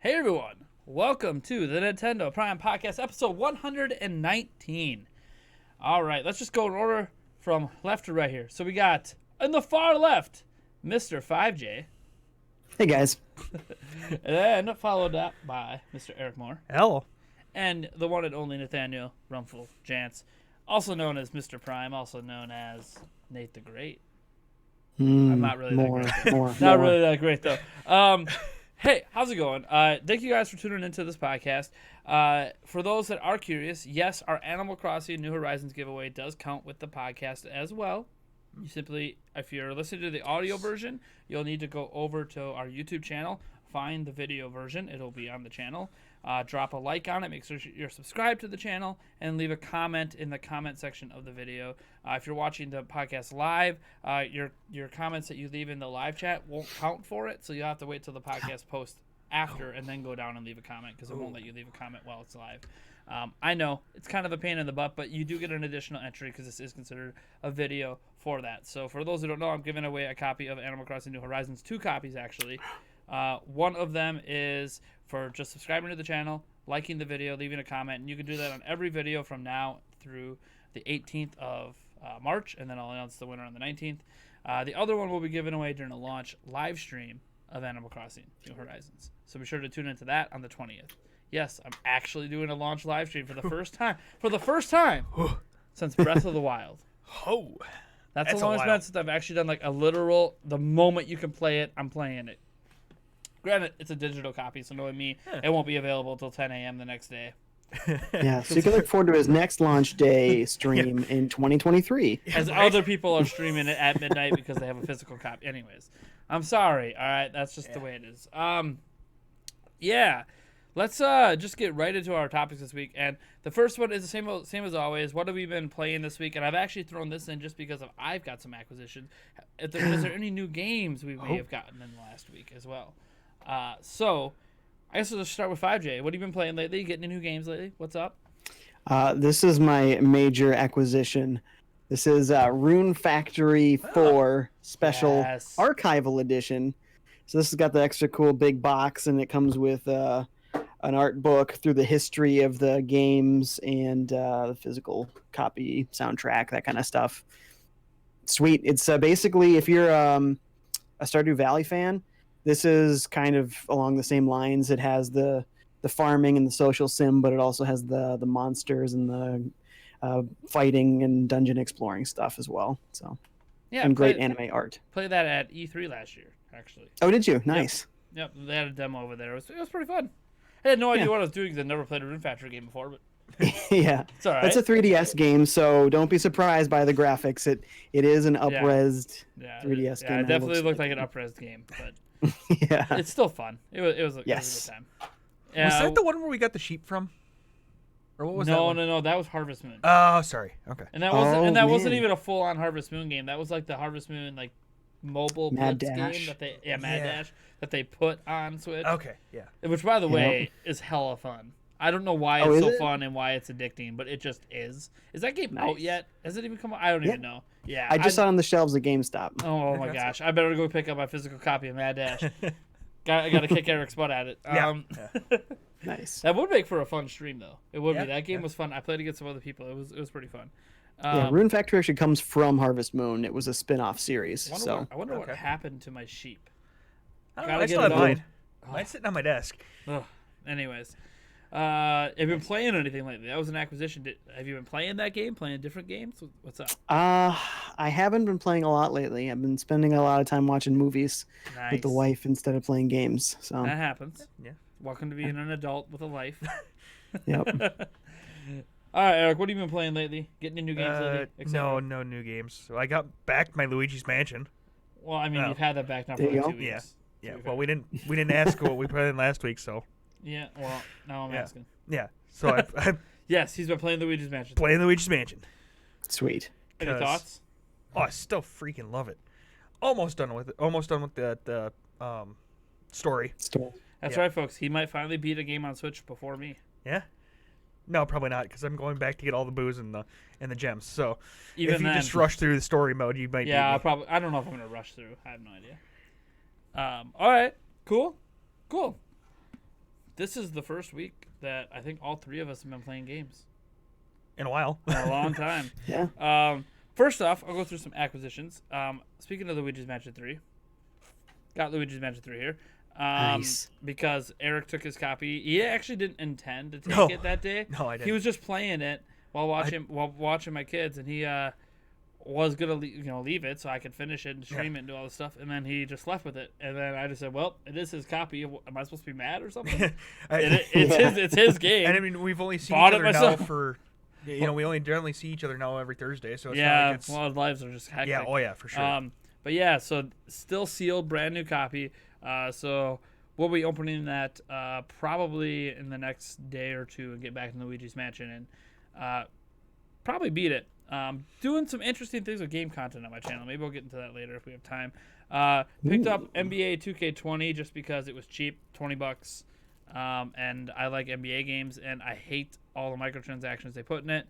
Hey everyone, welcome to the Nintendo Prime Podcast, episode 119. Alright, let's just go in order from left to right here. So we got, in the far left, Mr. Fivejay. Hey guys. And then followed up by Mr. Eric Moore. Hello. And the one and only Nathaniel Rumful Jantz, also known as Mr. Prime, also known as Nate the Great. I'm not really that great. Not really that great, though. Hey, how's it going? Thank you guys for tuning into this podcast. For those that are curious, yes, our Animal Crossing New Horizons giveaway does count with the podcast as well. You simply, if you're listening to the audio version, you'll need to go over to our YouTube channel, find the video version. It'll be on the channel. Drop a like on it. Make sure you're subscribed to the channel and leave a comment in the comment section of the video. If you're watching the podcast live, your comments that you leave in the live chat won't count for it, so you'll have to wait till the podcast post after and then go down and leave a comment because it won't let you leave a comment while it's live. I know it's kind of a pain in the butt, but you do get an additional entry because this is considered a video for that. So for those who don't know, I'm giving away a copy of Animal Crossing New Horizons, 2 copies actually. One of them is for just subscribing to the channel, liking the video, leaving a comment, and you can do that on every video from now through the 18th of March, and then I'll announce the winner on the 19th. The other one will be given away during a launch live stream of Animal Crossing New Horizons. So be sure to tune into that on the 20th. Yes, I'm actually doing a launch live stream for the first time. For the first time since Breath of the Wild. Oh, That's the longest been since I've actually done like a literal, the moment you can play it, I'm playing it. Granted, it's a digital copy, so knowing me, it won't be available until 10 a.m. the next day. Yeah, so you can look forward to his next launch day stream in 2023. As other people are streaming it at midnight because they have a physical copy. Anyways, I'm sorry. All right, that's just the way it is. Yeah, let's just get right into our topics this week. And the first one is the same as always. What have we been playing this week? And I've actually thrown this in just because I've got some acquisitions. Is there any new games we may have gotten in the last week as well? So, I guess we'll just start with 5J. What have you been playing lately? You getting any new games lately? What's up? This is my major acquisition. This is Rune Factory 4 Special Archival Edition. So this has got the extra cool big box, and it comes with an art book through the history of the games and the physical copy, soundtrack, that kind of stuff. Sweet. It's basically, if you're a Stardew Valley fan, this is kind of along the same lines. It has the farming and the social sim, but it also has the monsters and the fighting and dungeon exploring stuff as well. So, yeah, and great anime art. Played that at E3 last year, actually. Oh, did you? Nice. Yep. They had a demo over there. It was pretty fun. I had no idea what I was doing because I'd never played a Rune Factory game before, but yeah, it's all right. It's a 3DS game, so don't be surprised by the graphics. It is an up-resed 3DS game. Yeah, it definitely looked like an up-resed game, but yeah, it's still fun. It was a good time. Was that the one where we got the sheep from? Or what was that? No. That was Harvest Moon. Oh, sorry. Okay. And that wasn't even a full-on Harvest Moon game. That was like the Harvest Moon like mobile Mad blitz Dash. game Mad Dash that they put on Switch. Okay. Yeah. Which, by the way, is hella fun. I don't know why it's so fun and why it's addicting, but it just is. Is that game out yet? Has it even come out? I don't even know. Yeah. I just saw it on the shelves at GameStop. Oh my gosh. I better go pick up my physical copy of Mad Dash. I got to kick Eric's butt at it. Nice. That would make for a fun stream, though. It would be. That game was fun. I played against some other people. It was pretty fun. Rune Factory actually comes from Harvest Moon. It was a spin-off series. I wonder what happened to my sheep. I still have mine. Mine's sitting on my desk. Anyways. Have you been playing anything lately? That was an acquisition. Have you been playing that game? Playing different games? What's up? I haven't been playing a lot lately. I've been spending a lot of time watching movies with the wife instead of playing games. So that happens. Yeah. Welcome to being an adult with a life. Yep. All right, Eric, what have you been playing lately? Getting any new games lately? No new games. So I got back my Luigi's Mansion. Well, I mean, you've had that back now for like 2 weeks. Yeah. Well, we didn't ask what we played in last week, so. Yeah. Well, now I'm asking. Yeah. So I yes, he's been playing Luigi's Mansion. Playing Luigi's Mansion. Sweet. Any thoughts? Oh, I still freaking love it. Almost done with it. Almost done with the story. That's right, folks. He might finally beat a game on Switch before me. Yeah. No, probably not, because I'm going back to get all the booze and the gems. So even if you then, just rush through the story mode, you might. Yeah, I don't know if I'm gonna rush through. I have no idea. All right. Cool. this is the first week that I think all three of us have been playing games. In a while. In a long time. Yeah. First off, I'll go through some acquisitions. Speaking of Luigi's Mansion 3, got Luigi's Mansion 3 here. Nice. Because Eric took his copy. He actually didn't intend to take it that day. No, I didn't. He was just playing it while watching my kids, and he was gonna leave it so I could finish it and stream it and do all this stuff, and then he just left with it. And then I just said, "Well, it is his copy. Am I supposed to be mad or something?" It's his game. And I mean, we've only seen each other now for. We only generally see each other now every Thursday, so it's not like it's... well, our lives are just hectic. Yeah, oh yeah, for sure. But yeah, so still sealed, brand new copy. So we'll be opening that probably in the next day or two and get back in Luigi's Mansion and probably beat it. Doing some interesting things with game content on my channel. Maybe we'll get into that later if we have time. Picked up NBA 2K20 just because it was cheap, $20. And I like NBA games, and I hate all the microtransactions they put in it.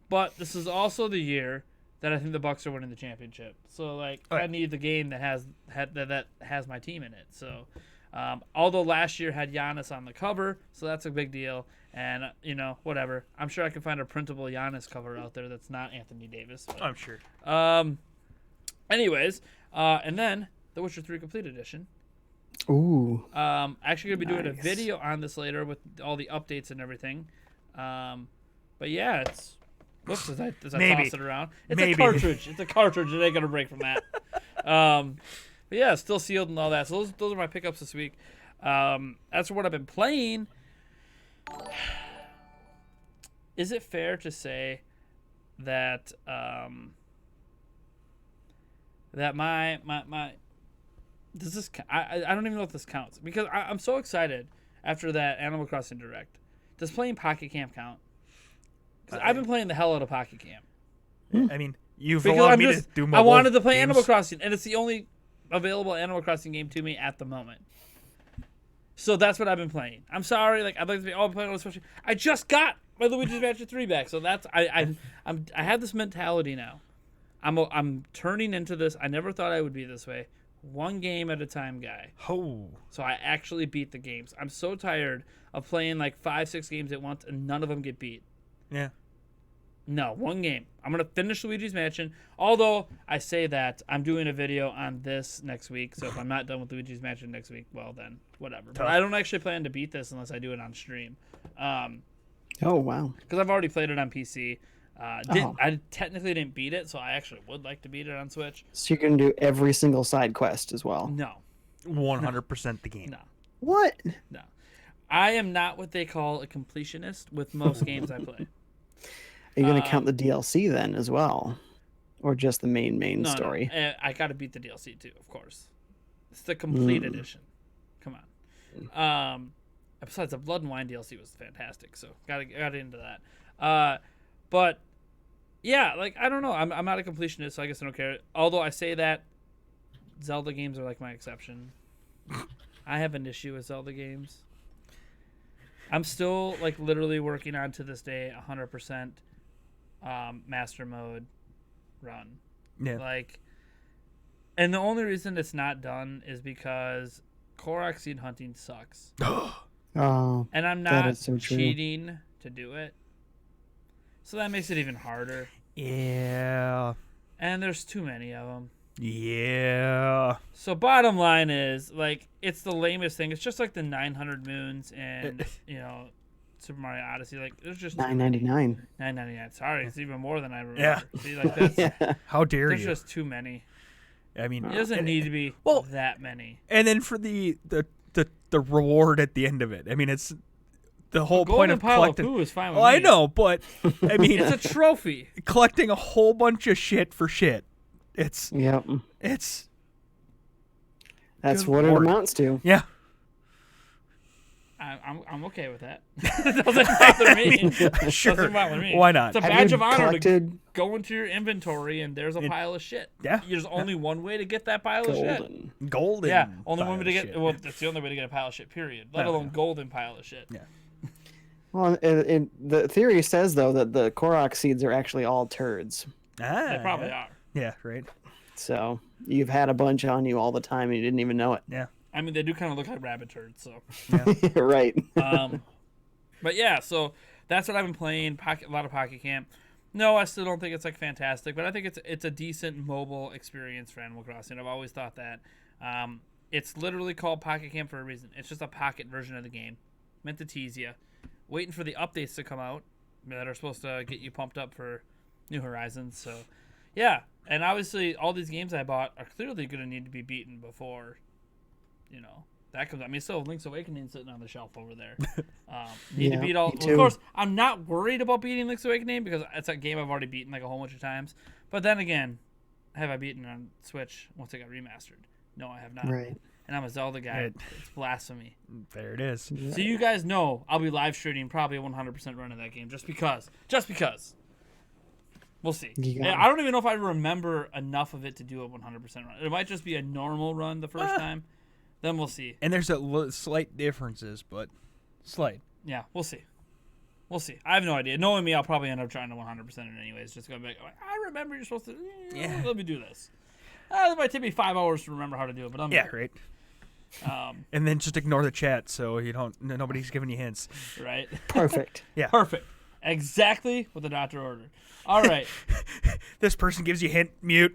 But this is also the year that I think the Bucks are winning the championship. So I need the game that has my team in it. So although last year had Giannis on the cover, so that's a big deal. And whatever. I'm sure I can find a printable Giannis cover out there that's not Anthony Davis. But, I'm sure. Anyways, and then The Witcher 3 Complete Edition. Ooh. Actually gonna be doing a video on this later with all the updates and everything. But yeah, it's whoops as I toss it around. It's a cartridge. It's a cartridge. It ain't gonna break from that. But yeah, still sealed and all that. So those are my pickups this week. As for what I've been playing, is it fair to say that that my does this? I don't even know if this counts because I'm so excited after that Animal Crossing Direct. Does playing Pocket Camp count? Because I've been playing the hell out of Pocket Camp. I mean, you've allowed me to do mobile I wanted to play games. Animal Crossing, and it's the only available Animal Crossing game to me at the moment. So that's what I've been playing. I'm sorry, I'd like to be playing on the Switch. I just got my Luigi's Mansion 3 back, so that's I have this mentality now. I'm turning into this. I never thought I would be this way. One game at a time guy. Oh. So I actually beat the games. I'm so tired of playing 5-6 games at once and none of them get beat. Yeah. No, one game. I'm going to finish Luigi's Mansion. Although I say that I'm doing a video on this next week. So if I'm not done with Luigi's Mansion next week, well then, whatever. But I don't actually plan to beat this unless I do it on stream. Oh, wow. Because I've already played it on PC. I technically didn't beat it, so I actually would like to beat it on Switch. So you're going to do every single side quest as well? No. 100% the game. No. What? No. I am not what they call a completionist with most games I play. Are you going to count the DLC then as well? Or just the main story? No. I got to beat the DLC too, of course. It's the complete edition. Come on. Besides, the Blood and Wine DLC was fantastic, so got into that. But yeah, I don't know. I'm not a completionist, so I guess I don't care. Although I say that Zelda games are my exception. I have an issue with Zelda games. I'm still literally working on to this day 100% master mode run. Yeah. And the only reason it's not done is because Korok seed hunting sucks. Oh. And I'm not cheating to do it. So that makes it even harder. Yeah. And there's too many of them. Yeah. So bottom line is, it's the lamest thing. It's just like the 900 moons and, Super Mario Odyssey. There's just $9.99. $9.99. Sorry, it's even more than I remember. Yeah. See, that's, Yeah. How dare there's you? just too many. I mean, It doesn't need to be that many. And then for the reward at the end of it. I mean, it's the whole point of collecting. Pile of poo is fine with I me. know, but I mean, It's a trophy. collecting a whole bunch of shit for shit. It's Yep. It's That's Good what Lord. it amounts to. yeah. I'm okay with that. It doesn't bother me. Sure. Doesn't bother me. Why not? It's a Have badge you of honor collected to go into your inventory and there's a pile of shit. Yeah. There's only one way to get that pile of shit. golden? Golden. Yeah, only pile one way to of get. shit. Well, that's the only way to get a pile of shit. Period. Let Oh, alone yeah. golden pile of shit. Yeah. Well, the theory says though that the Korok seeds are actually all turds. They probably are. Yeah. Right. So you've had a bunch on you all the time and you didn't even know it. Yeah. I mean, they do kind of look like rabbit turds, so. Yeah. Right. But yeah, so that's what I've been playing. A lot of Pocket Camp. No, I still don't think it's like fantastic, but I think it's a decent mobile experience for Animal Crossing. I've always thought that. It's literally called Pocket Camp for a reason. It's just a pocket version of the game, meant to tease you, waiting for the updates to come out that are supposed to get you pumped up for New Horizons. So, yeah, and obviously all these games I bought are clearly going to need to be beaten before, that comes. I mean, still Link's Awakening sitting on the shelf over there. Need to beat all. Well, of course, I'm not worried about beating Link's Awakening because it's a game I've already beaten like a whole bunch of times. But then again, have I beaten on Switch once it got remastered? No, I have not. Right. And I'm a Zelda guy. It's blasphemy. There it is. Yeah. So you guys know I'll be live streaming probably a 100% run of that game just because. Just because. We'll see. I don't even know if I remember enough of it to do a 100% run. It might just be a normal run the first time. Then we'll see. And there's slight differences, but slight. Yeah, we'll see. We'll see. I have no idea. Knowing me, I'll probably end up trying to 100% it anyways. Just going to be like, I remember you're supposed to. Let me do this. It might take me 5 hours to remember how to do it, but I'm great. And then just ignore the chat so nobody's giving you hints. Right. Perfect. Yeah. Perfect. Exactly what the doctor ordered. All right. This person gives you hint. Mute.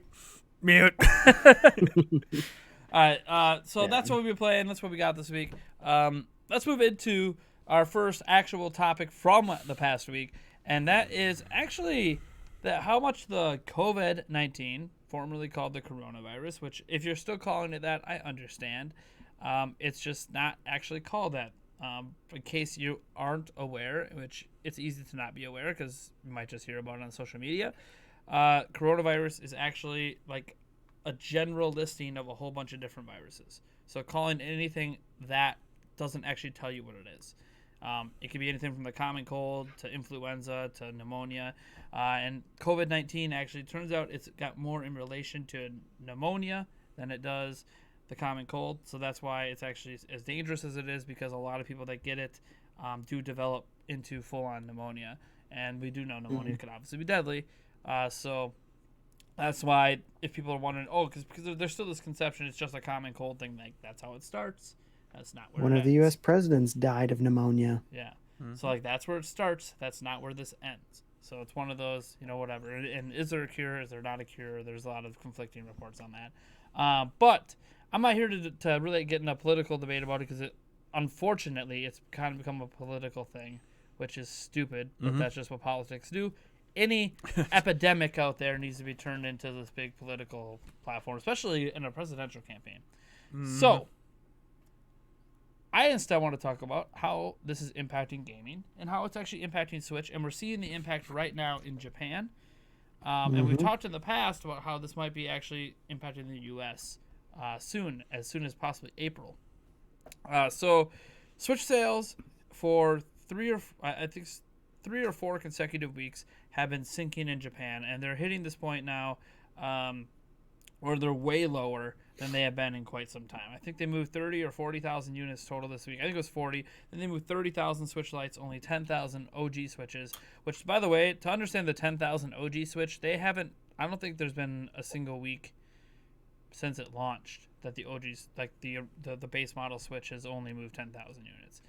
All right, so that's what we've been playing. That's what we got this week. Let's move into our first actual topic from the past week, and that is actually how much the COVID-19, formerly called the coronavirus, which if you're still calling it that, I understand. It's just not actually called that. In case you aren't aware, which it's easy to not be aware because you might just hear about it on social media, coronavirus is actually like a general listing of a whole bunch of different viruses. So calling anything that doesn't actually tell you what it is. It could be anything from the common cold to influenza to pneumonia. And COVID-19 actually turns out it's got more in relation to pneumonia than it does the common cold. So that's why it's actually as dangerous as it is, because a lot of people that get it do develop into full-on pneumonia. And we do know pneumonia could obviously be deadly. So that's why if people are wondering, because there's still this conception it's just a common cold thing, like that's how it starts. That's not where one it of the ends. U.S. presidents died of pneumonia. Yeah. So like that's where it starts. That's not where this ends. So it's one of those, whatever. And is there a cure? Is there not a cure? There's a lot of conflicting reports on that. But I'm not here to really get in a political debate about it because unfortunately it's kind of become a political thing, which is stupid. But that's just what politics do. Any epidemic out there needs to be turned into this big political platform, especially in a presidential campaign. So I instead want to talk about how this is impacting gaming and how it's actually impacting Switch. And we're seeing the impact right now in Japan. And we've talked in the past about how this might be actually impacting the U.S. As soon as possibly April. So Switch sales for 3 or 4 consecutive weeks have been sinking in Japan, and they're hitting this point now where they're way lower than they have been in quite some time. I think they moved 30 or 40,000 units total this week. I think it was 40. Then they moved 30,000 Switch Lites, only 10,000 OG Switches, which, by the way, to understand the 10,000 OG Switch, I don't think there's been a single week since it launched that the OGs, like the base model Switch, has only moved 10,000 units.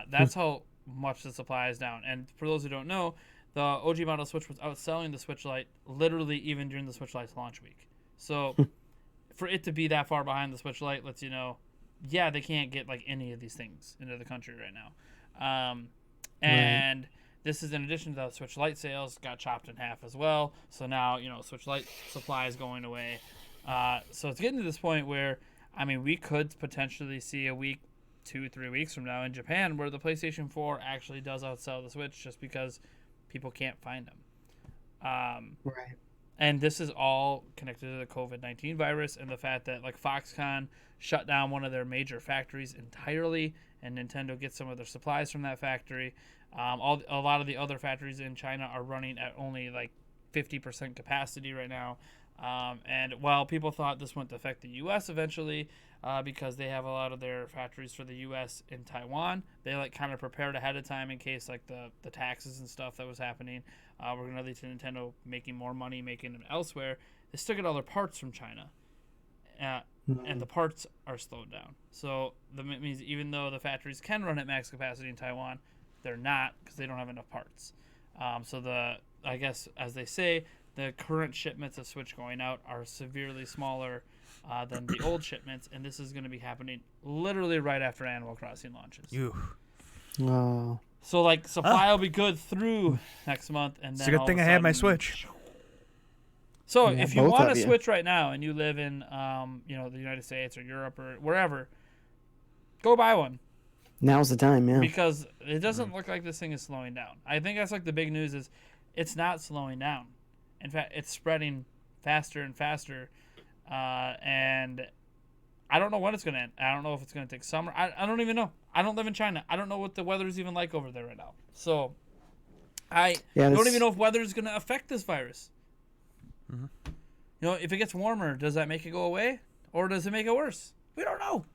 That's how much the supply is down. And for those who don't know, the OG model Switch was outselling the Switch Lite literally even during the Switch Lite's launch week. So for it to be that far behind the Switch Lite lets you know, they can't get like any of these things into the country right now. And this is in addition to the Switch Lite sales got chopped in half as well. So now, Switch Lite supply is going away. So it's getting to this point where, we could potentially see a week, 2-3 weeks from now in Japan where the PlayStation 4 actually does outsell the Switch just because people can't find them. Right. And this is all connected to the COVID-19 virus and the fact that like Foxconn shut down one of their major factories entirely, and Nintendo gets some of their supplies from that factory. A lot of the other factories in China are running at only like 50% capacity right now. And while people thought this wouldn't affect the U.S. eventually, because they have a lot of their factories for the U.S. in Taiwan, they like kind of prepared ahead of time in case like the taxes and stuff that was happening were going to lead to Nintendo making more money making them elsewhere. They still get all their parts from China. and the parts are slowed down. So that means even though the factories can run at max capacity in Taiwan, they're not because they don't have enough parts. So I guess, as they say, the current shipments of Switch going out are severely smaller than the old shipments, and this is going to be happening literally right after Animal Crossing launches. Oh. So like supply will be good through next month, and then it's a good thing I have my Switch. So if you want a Switch right now and you live in the United States or Europe or wherever, go buy one. Now's the time, yeah. Because it doesn't look like this thing is slowing down. I think that's like the big news is it's not slowing down. In fact, it's spreading faster and faster. And I don't know when it's going to end. I don't know if it's going to take summer. I don't even know. I don't live in China. I don't know what the weather is even like over there right now. So I don't even know if weather is going to affect this virus. Mm-hmm. If it gets warmer, does that make it go away? Or does it make it worse? We don't know.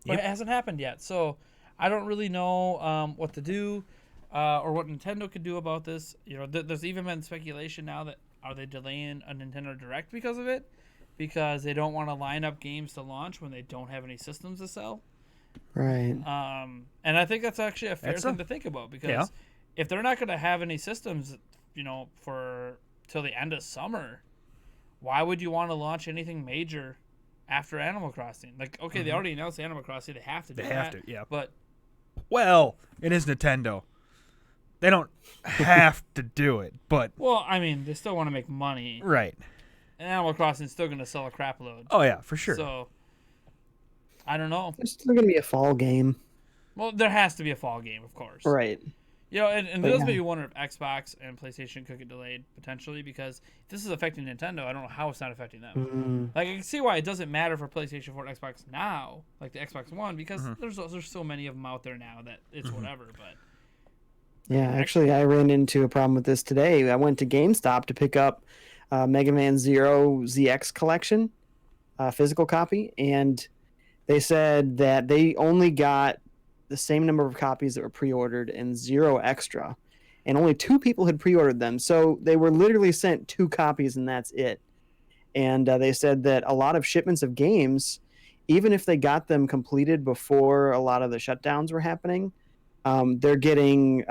But it hasn't happened yet. So I don't really know what to do or what Nintendo could do about this. There's even been speculation now that are they delaying a Nintendo Direct because of it? Because they don't want to line up games to launch when they don't have any systems to sell. Right. And I think that's actually a fair thing to think about because if they're not going to have any systems, for till the end of summer, why would you want to launch anything major after Animal Crossing? Like, okay, they already announced Animal Crossing. They have to do that. They have to, yeah. But well, it is Nintendo. They don't have to do it, but well, I mean, they still want to make money, right? And Animal Crossing is still going to sell a crap load. Oh yeah, for sure. So I don't know. There's still going to be a fall game. Well, there has to be a fall game, of course. Right. And it does make you wonder if Xbox and PlayStation could get delayed potentially because if this is affecting Nintendo, I don't know how it's not affecting them. Mm-hmm. Like I can see why it doesn't matter for PlayStation 4 and Xbox now, like the Xbox One, because there's so many of them out there now that it's whatever. But yeah, actually, I ran into a problem with this today. I went to GameStop to pick up Mega Man Zero ZX Collection, physical copy, and they said that they only got the same number of copies that were pre-ordered and 0 extra, and only 2 people had pre-ordered them. So they were literally sent 2 copies, and that's it. And they said that a lot of shipments of games, even if they got them completed before a lot of the shutdowns were happening, they're getting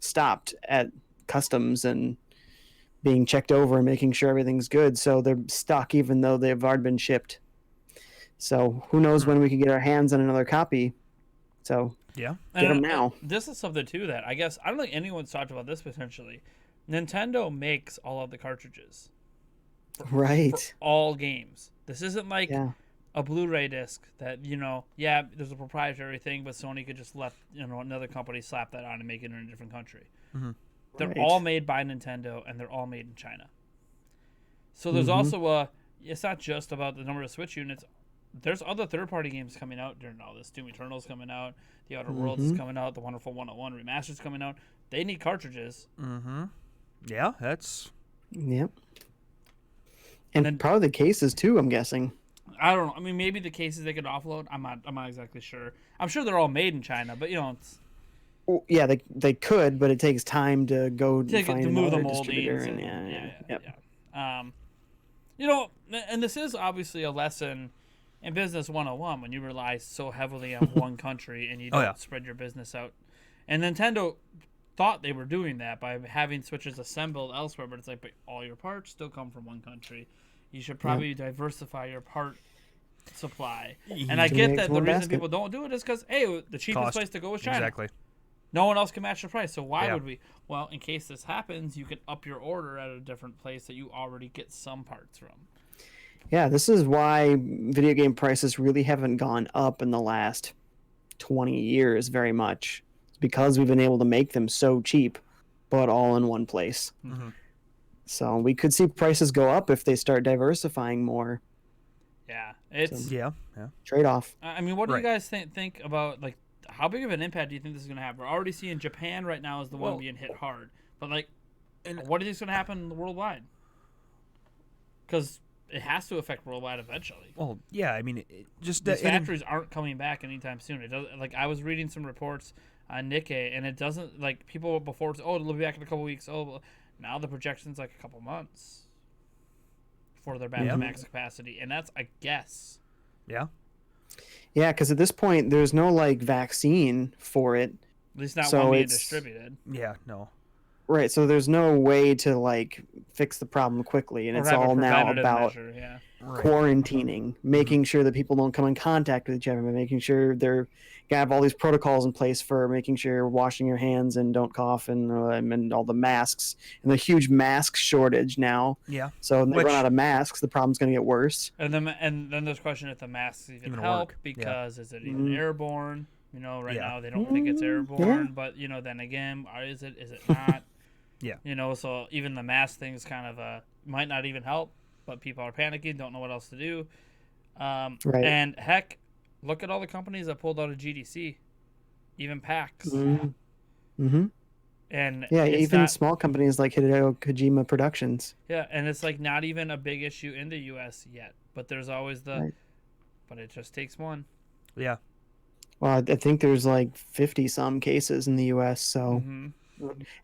stopped at customs and being checked over and making sure everything's good. So they're stuck even though they've already been shipped. So who knows when we can get our hands on another copy. So get them now. This is something, too, that I guess I don't think anyone's talked about this potentially. Nintendo makes all of the cartridges. For all games. This isn't like a Blu-ray disc that, there's a proprietary thing, but Sony could just let, another company slap that on and make it in a different country. Mm-hmm. They're all made by Nintendo, and they're all made in China. So there's also it's not just about the number of Switch units. There's other third-party games coming out during all this. Doom Eternal's coming out. The Outer Worlds is coming out. The Wonderful 101 Remastered's coming out. They need cartridges. Mm-hmm. Yeah, that's... Yep. And then, probably the cases, too, I'm guessing. I don't know. I mean, maybe the cases they could offload. I'm not exactly sure. I'm sure they're all made in China, but, it's... Well, yeah, they could, but it takes time to go find another distributor. And and this is obviously a lesson in Business 101 when you rely so heavily on one country and you don't spread your business out. And Nintendo thought they were doing that by having Switches assembled elsewhere, but it's like, but all your parts still come from one country. You should probably diversify your part supply. And I get that the reason people don't do it is because, hey, the cheapest place to go is China. Exactly. No one else can match the price, so why would we? Well, in case this happens, you can up your order at a different place that you already get some parts from. Yeah, this is why video game prices really haven't gone up in the last 20 years very much. It's because we've been able to make them so cheap, but all in one place. Mm-hmm. So we could see prices go up if they start diversifying more. Yeah, it's trade-off. I mean, what do you guys think about, like, how big of an impact do you think this is going to have? We're already seeing Japan right now is the one being hit hard. But, like, what do you think is going to happen worldwide? Because it has to affect worldwide eventually. Well, yeah, I mean, these factories aren't coming back anytime soon. It does, like, I was reading some reports on Nikkei, and it doesn't, like, people before, it'll be back in a couple weeks. Oh, now the projection's like a couple months before they're back to max capacity. And that's a guess. Yeah. Yeah, because at this point, there's no like vaccine for it. At least not one being distributed. Yeah, no. Right, so there's no way to like fix the problem quickly, and Or it's have a all now preventative about measure, yeah. quarantining, making sure that people don't come in contact with each other, making sure they're gonna have all these protocols in place for making sure you're washing your hands and don't cough, and all the masks, and the huge mask shortage now. Yeah. So when they run out of masks, the problem's gonna get worse. And then there's a question if the masks even help work. because is it even airborne? You know, right now they don't think it's airborne, but you know, then again, is it not? Yeah. You know, so even the mask thing is kind of might not even help, but people are panicking, don't know what else to do. Right. And heck, look at all the companies that pulled out of GDC, even PAX. Mm-hmm. And yeah, even small companies like Hideo Kojima Productions. Yeah, and it's like not even a big issue in the U.S. yet, but there's always but it just takes one. Yeah. Well, I think there's like 50 some cases in the U.S. So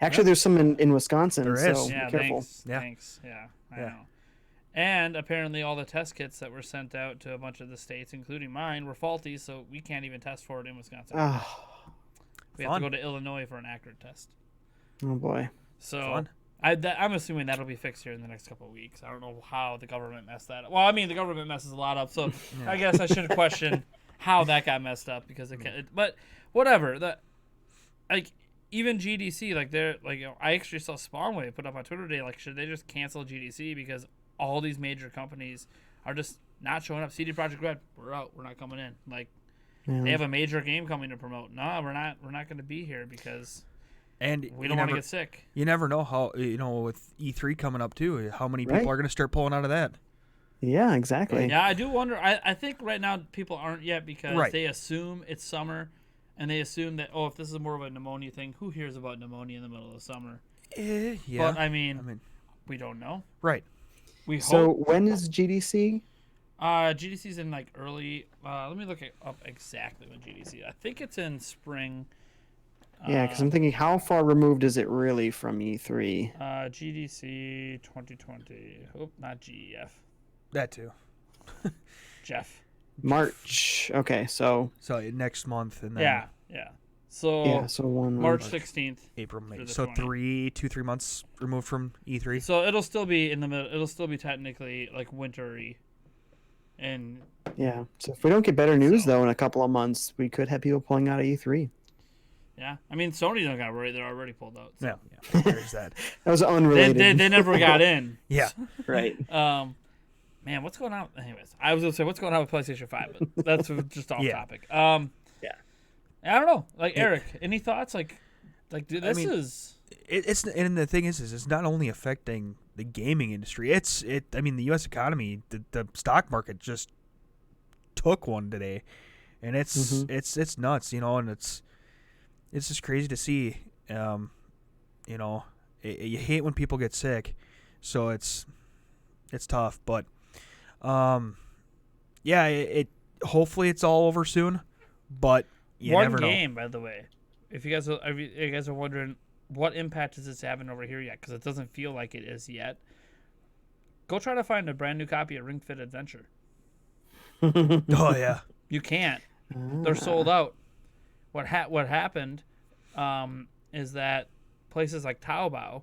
actually, there's some in Wisconsin. There is. So Yeah, be careful. Thanks. Yeah, I know. And apparently, all the test kits that were sent out to a bunch of the states, including mine, were faulty. So we can't even test for it in Wisconsin. We have to go to Illinois for an accurate test. Oh boy. So I'm assuming that'll be fixed here in the next couple of weeks. I don't know how the government messed that up. Well, I mean, the government messes a lot up, so I guess I should question how that got messed up because but whatever. Even GDC, I actually saw Spawnway put up on Twitter today, should they just cancel GDC because all these major companies are just not showing up. CD Projekt Red, we're out. We're not coming in. They have a major game coming to promote. No, we're not going to be here because we don't want to get sick. You never know how, with E3 coming up too, how many people are going to start pulling out of that. Yeah, exactly. Yeah, I do wonder. I think right now people aren't yet because they assume it's summer, and they assume that, if this is more of a pneumonia thing, who hears about pneumonia in the middle of summer? Yeah. But, I mean, we don't know. Right. We hope. So when is GDC? GDC's in early. Let me look up exactly when GDC. I think it's in spring. Yeah, because I'm thinking, how far removed is it really from E3? GDC 2020. Oh, not GEF. That too. Jeff. March. Okay, so next month and then So March 16th. April, May. So 3 months removed from E3. So it'll still be in the middle. It'll still be technically wintry. And yeah. So if we don't get better news though in a couple of months, we could have people pulling out of E3. Yeah, I mean Sony don't got worried; they're already pulled out. So. Yeah. There's that. That was unrelated. They never got in. Yeah. Right. Man, what's going on? Anyways, I was gonna say what's going on with PlayStation 5, but that's just off topic. I don't know. Eric, any thoughts? Dude, this is. It's and the thing is it's not only affecting the gaming industry. I mean, the U.S. economy, the stock market just took one today, and it's nuts, and it's just crazy to see. You hate when people get sick, so it's tough. But hopefully it's all over soon. But you never know. One game, by the way. If you guys are wondering what impact is this having over here yet, because it doesn't feel like it is yet. Go try to find a brand new copy of Ring Fit Adventure. Oh yeah, you can't. They're sold out. What happened is that places like Taobao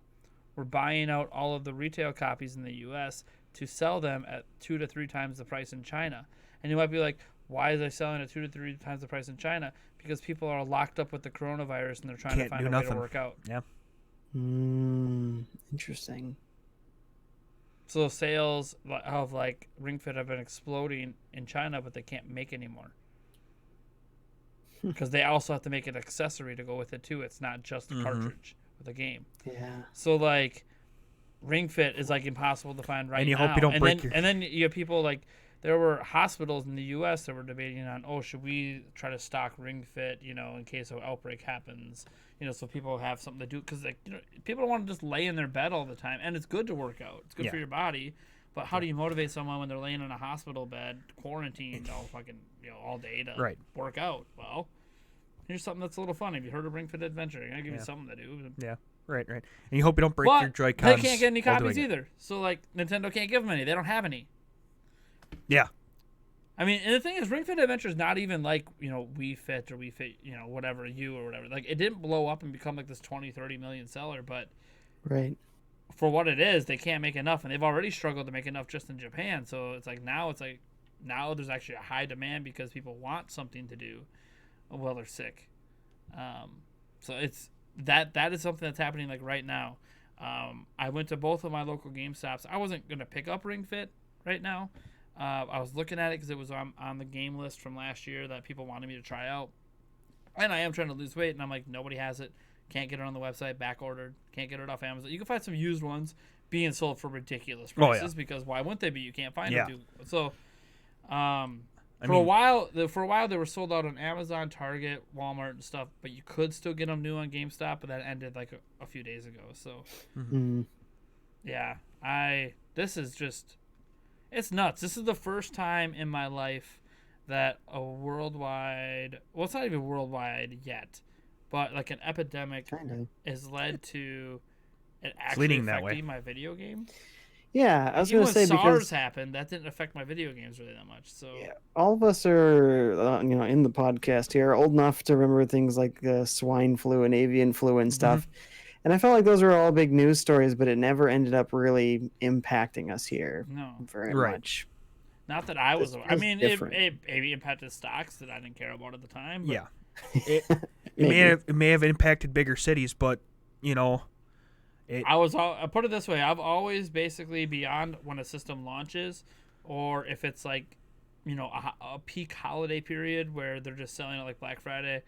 were buying out all of the retail copies in the U.S. to sell them at 2 to 3 times the price in China. And you might be like, why is they selling at 2 to 3 times the price in China? Because people are locked up with the coronavirus and they're trying to find a way to work out. Yeah. Interesting. So sales of Ring Fit have been exploding in China, but they can't make anymore. Because they also have to make an accessory to go with it too. It's not just a cartridge with a game. Yeah. So Ring Fit is impossible to find right now. And you hope you don't break And then you have people there were hospitals in the U.S. that were debating on, should we try to stock Ring Fit, in case an outbreak happens, so people have something to do. Because people don't want to just lay in their bed all the time. And it's good to work out. It's good for your body. But how do you motivate someone when they're laying in a hospital bed, quarantined all day to work out? Well, here's something that's a little fun. Have you heard of Ring Fit Adventure? I'm going to give you something to do. Yeah. Right. And you hope you don't break your Joy-Cons. They can't get any copies either. So, Nintendo can't give them any. They don't have any. Yeah. I mean, and the thing is, Ring Fit Adventure is not even like, Wii Fit or Wii Fit, whatever, or whatever. Like, it didn't blow up and become like this 20, 30 million seller, but right. For what it is, they can't make enough, and they've already struggled to make enough just in Japan. So it's like now there's actually a high demand because people want something to do while they're sick. So it's that is something that's happening like right now. I went to both of my local GameStops. I wasn't gonna pick up Ring Fit right now. I was looking at it because it was on the game list from last year that people wanted me to try out, and I am trying to lose weight, and I'm like, nobody has it. Can't get it on the website, back ordered. Can't get it off Amazon. You can find some used ones being sold for ridiculous prices because why wouldn't they be? You can't find them. So, for a while they were sold out on Amazon, Target, Walmart, and stuff. But you could still get them new on GameStop. But that ended like a few days ago. So, yeah, this is just, it's nuts. This is the first time in my life that a worldwide, well, it's not even worldwide yet, but like an epidemic has led to it actually affecting my video game. Yeah, I was going to say, because because SARS happened, that didn't affect my video games really that much. So yeah, all of us are, in the podcast here, old enough to remember things like swine flu and avian flu and stuff. And I felt like those were all big news stories, but it never ended up really impacting us here very much. Not that I was. I mean, it maybe impacted stocks that I didn't care about at the time. But it may have impacted bigger cities, but I put it this way: I've always basically, beyond when a system launches, or if it's like, a peak holiday period where they're just selling it like Black Friday,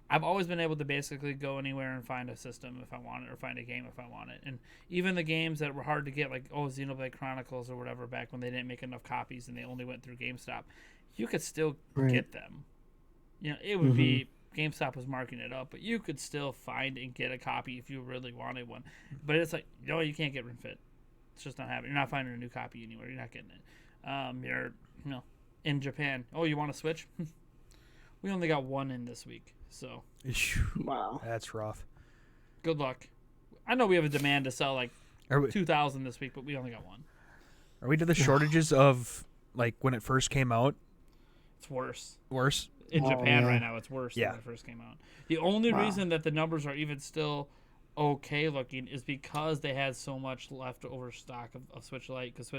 I've always been able to basically go anywhere and find a system if I want it, or find a game if I want it. And even the games that were hard to get, like Xenoblade Chronicles or whatever, back when they didn't make enough copies and they only went through GameStop, you could still get them. It would be, GameStop was marking it up, but you could still find and get a copy if you really wanted one. But it's like, you can't get Ring Fit. It's just not happening. You're not finding a new copy anywhere. You're not getting it. You're, in Japan. Oh, you want to switch? We only got one in this week, so. Wow. That's rough. Good luck. I know we have a demand to sell like 2,000 this week, but we only got one. Are we to the shortages of like when it first came out? It's worse. Worse? In Japan right now, it's worse than when it first came out. The only reason that the numbers are even still okay looking is because they had so much leftover stock of Switch Lite, because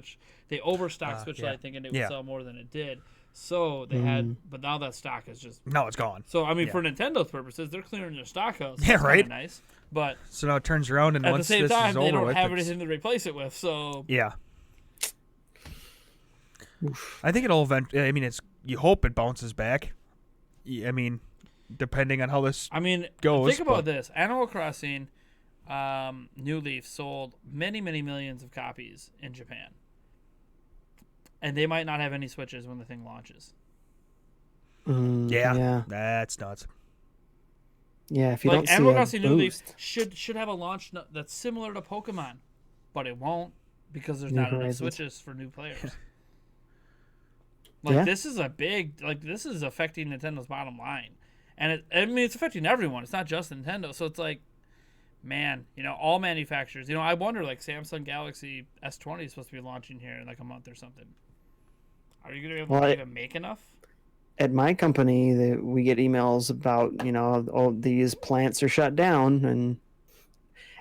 they overstocked Switch Lite thinking it would sell more than it did. So they had, but now that stock is just it's gone. So I mean, for Nintendo's purposes, they're clearing their stock out. So yeah, right. Nice, but so now it turns around, and at once the same this time, is they over don't with, have anything to replace it with. So yeah, I think it'll eventually. I mean, you hope it bounces back. I mean, depending on how this goes. Think about this: Animal Crossing, New Leaf sold many, many millions of copies in Japan, and they might not have any Switches when the thing launches. Yeah, that's nuts. Yeah, if you don't see Animal Crossing New Leaf should have a launch that's similar to Pokemon, but it won't because there's not enough Switches for new players. This is this is affecting Nintendo's bottom line, and it's affecting everyone. It's not just Nintendo. So it's like, man, all manufacturers. I wonder, like Samsung Galaxy S20 is supposed to be launching here in like a month or something. Are you gonna be able to even make enough? At my company, we get emails about these plants are shut down,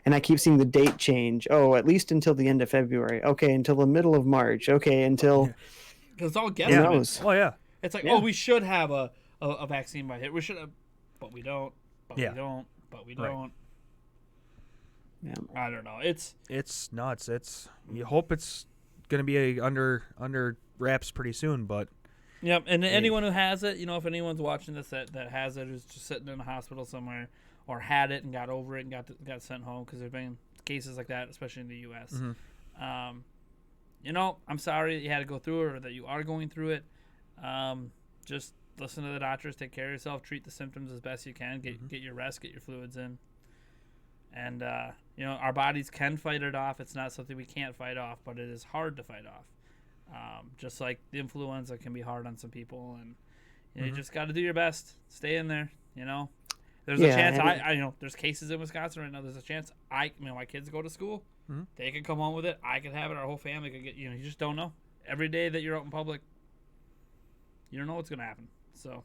and I keep seeing the date change. Oh, at least until the end of February. Okay, until the middle of March. Okay, until. Because it's all guesstimates. Oh yeah. It's like, we should have a vaccine by here. We should have, but we don't. But we don't. But we don't. Yeah. I don't know. It's nuts. You hope it's gonna be under wraps pretty soon, but. Yep, and anyone who has it, if anyone's watching this that has it, who's just sitting in a hospital somewhere, or had it and got over it and got sent home, because there's been cases like that, especially in the U.S. I'm sorry that you had to go through it, or that you are going through it. Just listen to the doctors, take care of yourself, treat the symptoms as best you can, get your rest, get your fluids in. And, our bodies can fight it off. It's not something we can't fight off, but it is hard to fight off. Just like the influenza can be hard on some people, and you just got to do your best. Stay in there, There's a chance there's cases in Wisconsin right now. There's a chance my kids go to school. They could come home with it. I could have it. Our whole family could get. You just don't know. Every day that you're out in public, You don't know what's going to happen. So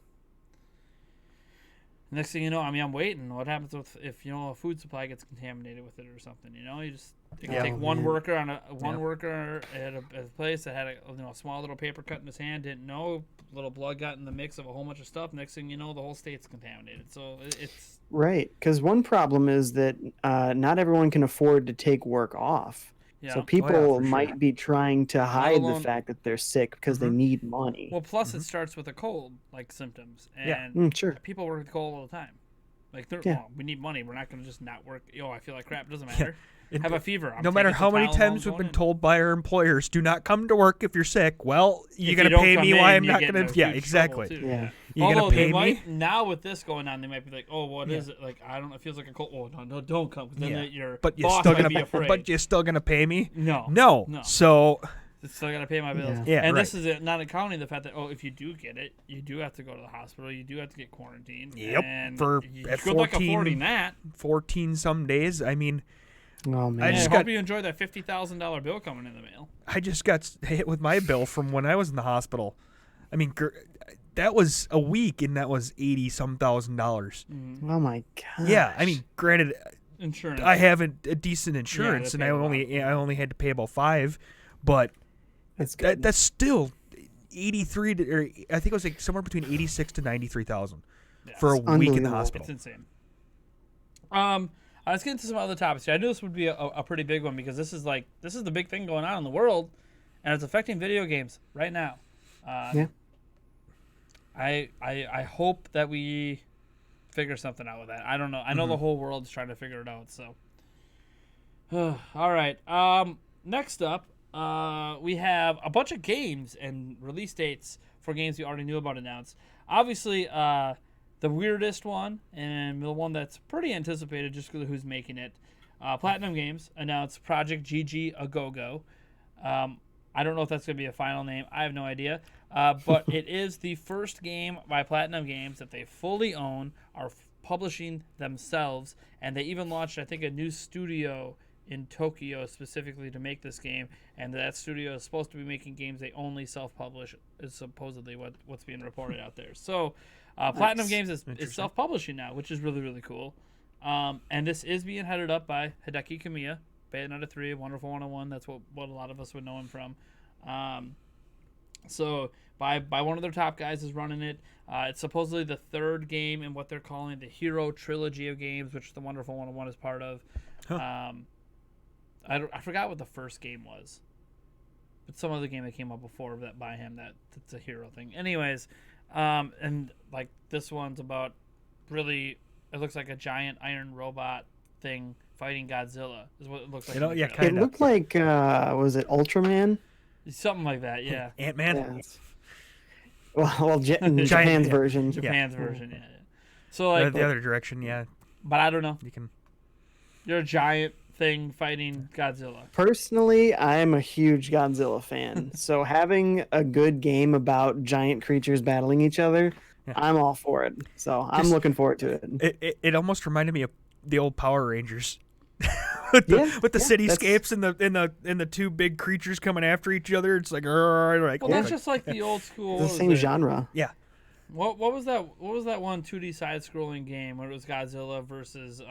next thing you know, I mean, I'm waiting. What happens if a food supply gets contaminated with it or something? You just take one worker worker at a place that had a small little paper cut in his hand, didn't know, little blood got in the mix of a whole bunch of stuff. Next thing you know, the whole state's contaminated. So it's right, because one problem is that not everyone can afford to take work off. Yeah. So people might be trying to hide the fact that they're sick because they need money. Well, plus it starts with a cold, like symptoms, and sure. People work with cold all the time. Like, we need money. We're not going to just not work. I feel like crap. It doesn't matter. Have a fever. No matter how many times we've been told by our employers, do not come to work if you're sick. Well, you're going to pay me why I'm not going to. Yeah, exactly. Yeah. You're going to pay me? Now with this going on, they might be like, oh, what is it? Like, I don't know. It feels like a cold. Oh, no, don't come. Then your boss might be afraid. But you're still going to pay me? No. So... It's still got to pay my bills. Yeah. And this is not accounting the fact that, if you do get it, you do have to go to the hospital. You do have to get quarantined. Yep. And for at 14 some days. I mean... Oh, man. I hope you enjoy that $50,000 bill coming in the mail. I just got hit with my bill from when I was in the hospital. I mean, that was a week, and that was $80-some thousand. Oh my god. Yeah, I mean, granted, insurance. I have a decent insurance, and I only had to pay about $5, but that's still 83. Or I think it was like somewhere between 86 to 93,000 for a week in the hospital. It's insane. Let's get into some other topics here. I knew this would be a pretty big one because this is the big thing going on in the world, and it's affecting video games right now. I hope that we figure something out with that. I don't know. I know the whole world's trying to figure it out. So, all right. Next up, we have a bunch of games and release dates for games we already knew about announced. Obviously, the weirdest one, and the one that's pretty anticipated just because of who's making it, Platinum Games announced Project GG A Go-Go. I don't know if that's going to be a final name. I have no idea. But it is the first game by Platinum Games that they fully own, are publishing themselves, and they even launched, I think, a new studio in Tokyo specifically to make this game, and that studio is supposed to be making games they only self-publish, is supposedly what's being reported out there. So Platinum Games is self-publishing now, which is really, really cool. And this is being headed up by Hideki Kamiya, Bayonetta 3, Wonderful 101. That's what a lot of us would know him from. So by one of their top guys is running it. It's supposedly the third game in what they're calling the Hero Trilogy of games, which the Wonderful 101 is part of. Huh. I forgot what the first game was, but some other game that came up before that by him that's a hero thing. Anyways, and like this one's about really, it looks like a giant iron robot thing fighting Godzilla is what it looks like. Yeah, it looked like was it Ultraman? Something like that, yeah. Ant-Man. Yeah. Well, Japan's version. Japan's version, yeah. So like the other direction, yeah. But I don't know. You can. You're a giant thing fighting Godzilla. Personally, I'm a huge Godzilla fan. So having a good game about giant creatures battling each other, I'm all for it. So I'm looking forward to it. It almost reminded me of the old Power Rangers. with the cityscapes and the two big creatures coming after each other. It's like, that's just like the old school. It's the same genre. Yeah. What was that? What was that one 2D side-scrolling game where it was Godzilla versus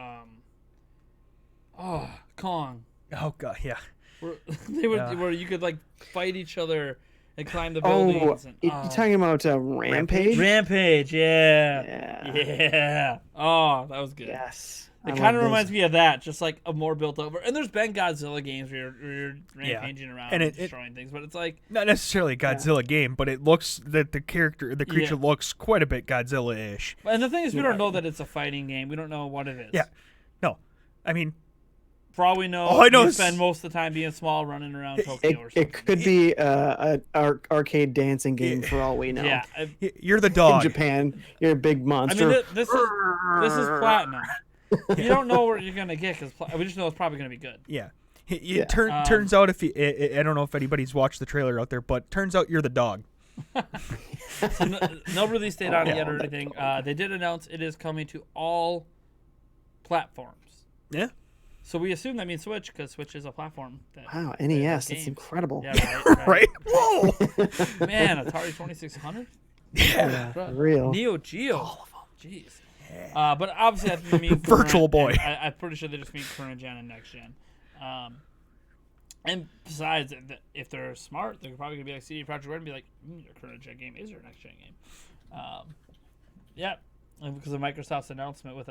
Kong? Oh god, yeah. Where you could like fight each other and climb the buildings. You're talking about Rampage? Rampage, yeah. Oh, that was good. Yes. It kind of reminds me of that, just like a more built over. And there's been Godzilla games where you're rampaging around and destroying things, but it's like not necessarily a Godzilla game, but it looks that the creature looks quite a bit Godzilla-ish. And the thing is, we don't know that it's a fighting game. We don't know what it is. Yeah, no, I mean, for all we know, you spend most of the time being small, running around Tokyo or something. It could be an arcade dancing game for all we know. Yeah, you're the dog in Japan. You're a big monster. I mean, this is Platinum. You don't know what you're gonna get because we just know it's probably gonna be good. Yeah. Turns out I don't know if anybody's watched the trailer out there, but turns out you're the dog. So no release date on it yet or anything. They did announce it is coming to all platforms. Yeah. So we assume that means Switch because Switch is a platform. Wow, NES, that's incredible. Yeah, right. Right? Whoa! Man, Atari 2600? Yeah, for real. Neo Geo. All of them. Jeez. But obviously, that's going to mean Virtual Boy. I'm pretty sure they just mean current gen and next gen. And besides, if they're smart, they're probably going to be like CD Projekt Red and be like, your current gen game is your next gen game. Yeah, because of Microsoft's announcement with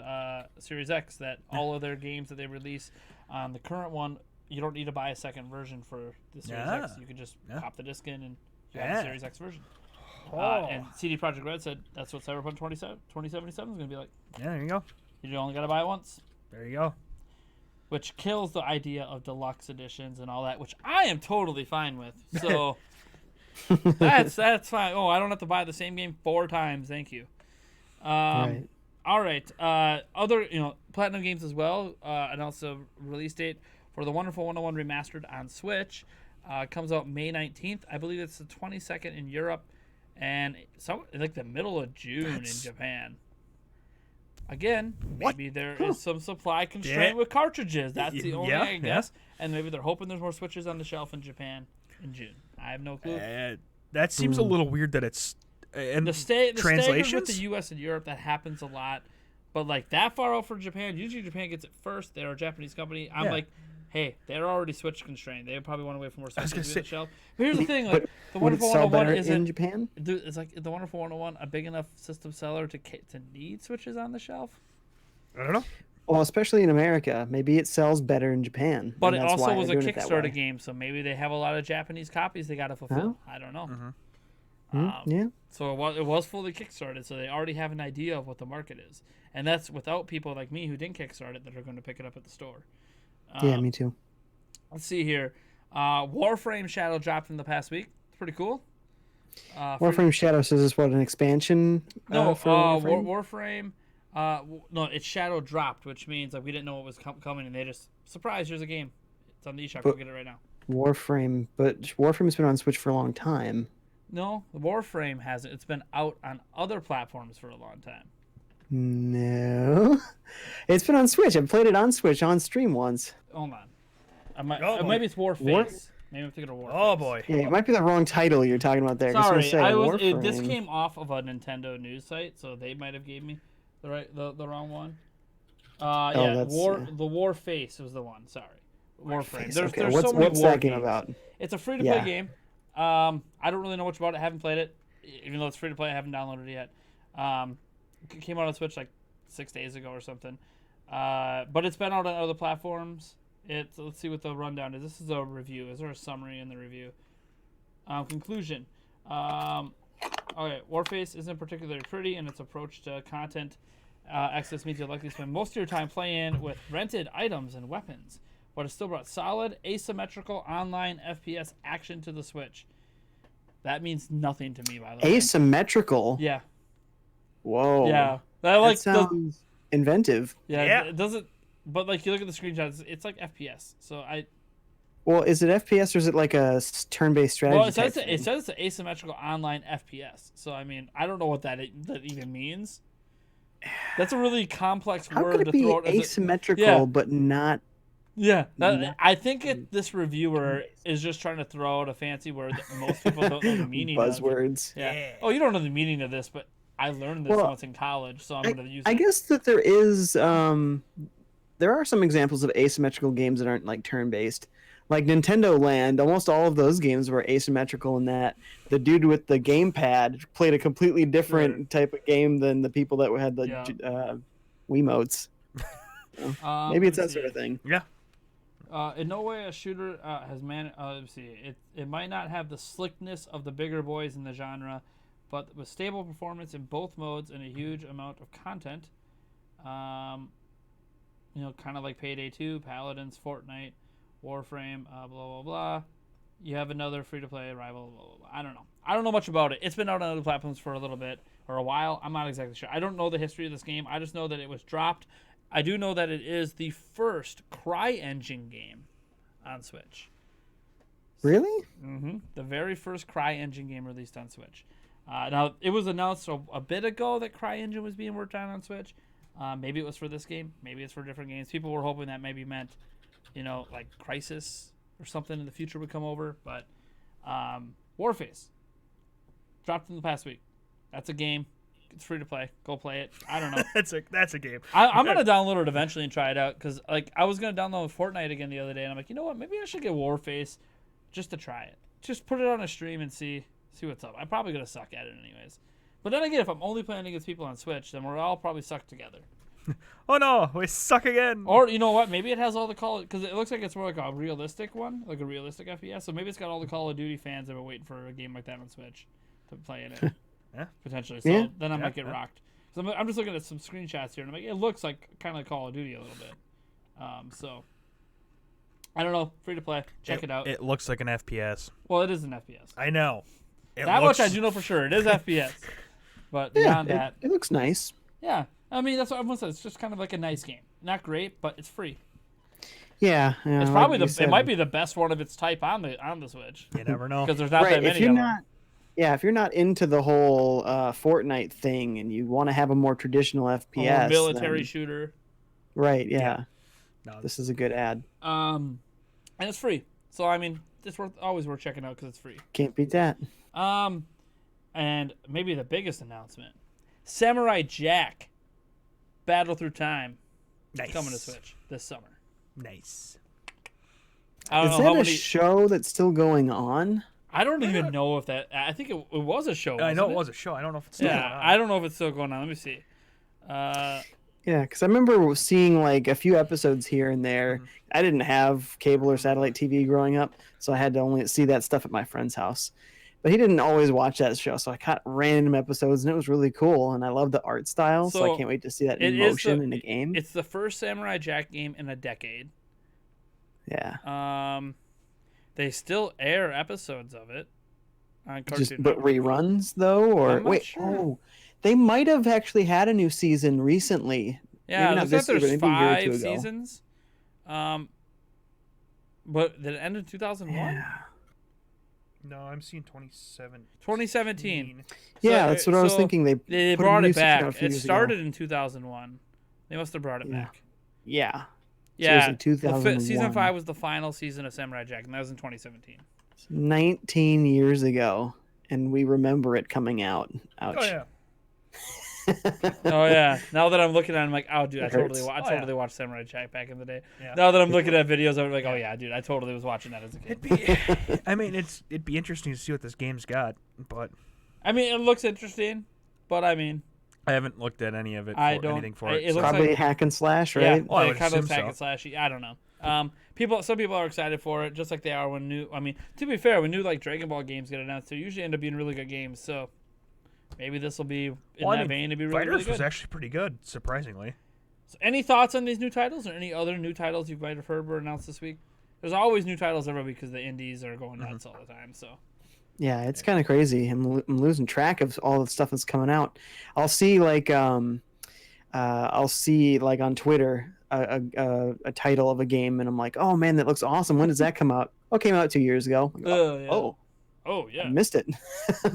Series X that all of their games that they release on the current one, you don't need to buy a second version for the Series X. You can just pop the disc in and you have the Series X version. And CD Projekt Red said that's what Cyberpunk 2077 is going to be like. Yeah, there you go. You only got to buy it once. There you go. Which kills the idea of deluxe editions and all that, which I am totally fine with. So that's fine. Oh, I don't have to buy the same game 4 times. Thank you. Right. All right. Other Platinum Games as well announced a release date for the Wonderful 101 Remastered on Switch. Comes out May 19th. I believe it's the 22nd in Europe, and like the middle of June in Japan. Again, maybe there is some supply constraint with cartridges. That's the only I guess. And maybe they're hoping there's more Switches on the shelf in Japan in June. I have no clue. That seems a little weird that it's and the translations with the U.S. and Europe, that happens a lot. But like that far out for Japan, usually Japan gets it first. They're a Japanese company. I'm like, hey, they're already Switch constrained. They probably want to wait for more Switches to the shelf. But here's the thing: like the Wonderful 101 isn't in Japan. It's like the Wonderful 101 a big enough system seller to need Switches on the shelf? I don't know. Well, especially in America, maybe it sells better in Japan. But it also was a Kickstarter game, so maybe they have a lot of Japanese copies they got to fulfill. I don't know. Yeah. So it was fully Kickstarted, so they already have an idea of what the market is, and that's without people like me who didn't Kickstart it that are going to pick it up at the store. Yeah, me too. Let's see here. Warframe Shadow dropped in the past week. It's pretty cool. Warframe Shadow says it's what, an expansion? No, for Warframe? Warframe. No, it's Shadow dropped, which means like we didn't know what was coming, and they just surprise. Here's a game. It's on the eShop. Go get it right now. Warframe, but Warframe's been on Switch for a long time. No, Warframe hasn't. It's been out on other platforms for a long time. No, it's been on Switch. I've played it on Switch on stream once. Hold on, maybe it's Warface. Maybe I'm thinking of Warface. Oh boy, yeah, it might be the wrong title you're talking about there. Sorry, this came off of a Nintendo news site, so they might have gave me the wrong one. The Warface was the one. Sorry, Warframe. There's so many what's war that game games. about? It's a free to play game. I don't really know much about it. I haven't played it, even though it's free to play. I haven't downloaded it yet. It came out on Switch like 6 days ago or something. But it's been out on other platforms. Let's see what the rundown is. This is a review. Is there a summary in the review? Conclusion. Okay, Warface isn't particularly pretty in its approach to content. Access means you'll likely spend most of your time playing with rented items and weapons, but it still brought solid, asymmetrical online FPS action to the Switch. That means nothing to me, by the way. Asymmetrical? Yeah. Whoa. Yeah. That sounds inventive. Yeah. It doesn't. But like you look at the screenshots, it's like FPS. So Well, is it FPS or is it like a turn-based strategy? Well, it says it's an asymmetrical online FPS. So I mean, I don't know what that even means. That's a really complex How word could it to be throw. Asymmetrical, but not. Yeah, I think this reviewer is just trying to throw out a fancy word that most people don't know the meaning of. Buzzwords. Yeah. Oh, you don't know the meaning of this, but I learned this once in college, so I'm going to use it. I guess that there is. There are some examples of asymmetrical games that aren't like turn-based. Like Nintendo Land, almost all of those games were asymmetrical in that the dude with the gamepad played a completely different type of game than the people that had the Wiimotes. Maybe it's that sort of thing. Yeah. In no way a shooter has let's see. It might not have the slickness of the bigger boys in the genre, but with stable performance in both modes and a huge amount of content, kind of like Payday 2, Paladins, Fortnite, Warframe, blah blah blah. You have another free-to-play rival. Blah, blah, blah. I don't know much about it. It's been out on other platforms for a little bit or a while. I'm not exactly sure. I don't know the history of this game. I just know that it was dropped. I do know that it is the first CryEngine game on Switch. Really? Mm-hmm. The very first CryEngine game released on Switch. Now, it was announced a bit ago that CryEngine was being worked on Switch. Maybe it was for this game. Maybe it's for different games. People were hoping that maybe meant, like Crysis or something in the future would come over. But Warface dropped in the past week. That's a game. It's free to play. Go play it. I don't know. that's a game. I'm gonna download it eventually and try it out because like I was gonna download Fortnite again the other day and I'm like, you know what? Maybe I should get Warface just to try it. Just put it on a stream and see what's up. I'm probably gonna suck at it anyways. But then again, if I'm only playing against people on Switch, then we're all probably suck together. Oh no, we suck again. Or you know what? Maybe it has all the because it looks like it's more like a realistic one, like a realistic FPS. So maybe it's got all the Call of Duty fans that were waiting for a game like that on Switch to play in it. Yeah. Potentially. So then I might get rocked. So I'm just looking at some screenshots here, and I'm like, it looks like kind of like Call of Duty a little bit. So I don't know. Free to play. Check it out. It looks like an FPS. Well, it is an FPS. I know. Much I do know for sure. It is FPS. But beyond that, it looks nice. Yeah, I mean that's what everyone says. It's just kind of like a nice game. Not great, but it's free. Yeah, it's probably it might be the best one of its type on the Switch. You never know because there's not that many of them. Yeah, if you're not into the whole Fortnite thing and you want to have a more traditional FPS, military shooter, right? Yeah, no, this is a good ad. And it's free, so I mean, it's always worth checking out because it's free. Can't beat that. And maybe the biggest announcement: Samurai Jack, Battle Through Time, coming to Switch this summer. Nice. Is that a show that's still going on? I don't even know if that. I think it was a show. I know it was a show. I don't know if it's still going on. I don't know if it's still going on. Let me see. Yeah, because I remember seeing like a few episodes here and there. Mm-hmm. I didn't have cable or satellite TV growing up, so I had to only see that stuff at my friend's house. But he didn't always watch that show, so I caught random episodes, and it was really cool. And I love the art style, so I can't wait to see that in motion in a game. It's the first Samurai Jack game in a decade. Yeah. They still air episodes of it on Cartoon But reruns though, or wait? Sure. Oh, they might have actually had a new season recently. Yeah, maybe not this year, there's 5 seasons. But did it end in 2001? Yeah. No, I'm seeing 2017. 2017. Yeah, that's what I was thinking. They brought it back. It started in 2001. They must have brought it back. Yeah. Yeah, so 2001. Season 5 was the final season of Samurai Jack, and that was in 2017. 19 years ago, and we remember it coming out. Ouch. Oh, yeah. Oh, yeah. Now that I'm looking at it, I'm like, oh, dude, I totally watched Samurai Jack back in the day. Yeah. Now that I'm looking at videos, I'm like, oh, yeah, dude, I totally was watching that as a kid. It'd be interesting to see what this game's got, but... I mean, it looks interesting, but I mean... I haven't looked at any of it anything for it. It's probably like, hack and slash, right? Yeah, well, it kind of hack and slashy. I don't know. Some people are excited for it, just like they are when new. I mean, to be fair, when new like Dragon Ball games get announced, they usually end up being really good games. So maybe this will be in that vein to be really, really good. Fighters was actually pretty good, surprisingly. So any thoughts on these new titles, or any other new titles you might have heard were announced this week? There's always new titles every week because the indies are going nuts all the time. So. Yeah, it's kind of crazy. I'm losing track of all the stuff that's coming out. I'll see like on Twitter a title of a game, and I'm like, oh man, that looks awesome. When does that come out? Oh, it came out 2 years ago. Oh yeah, I missed it.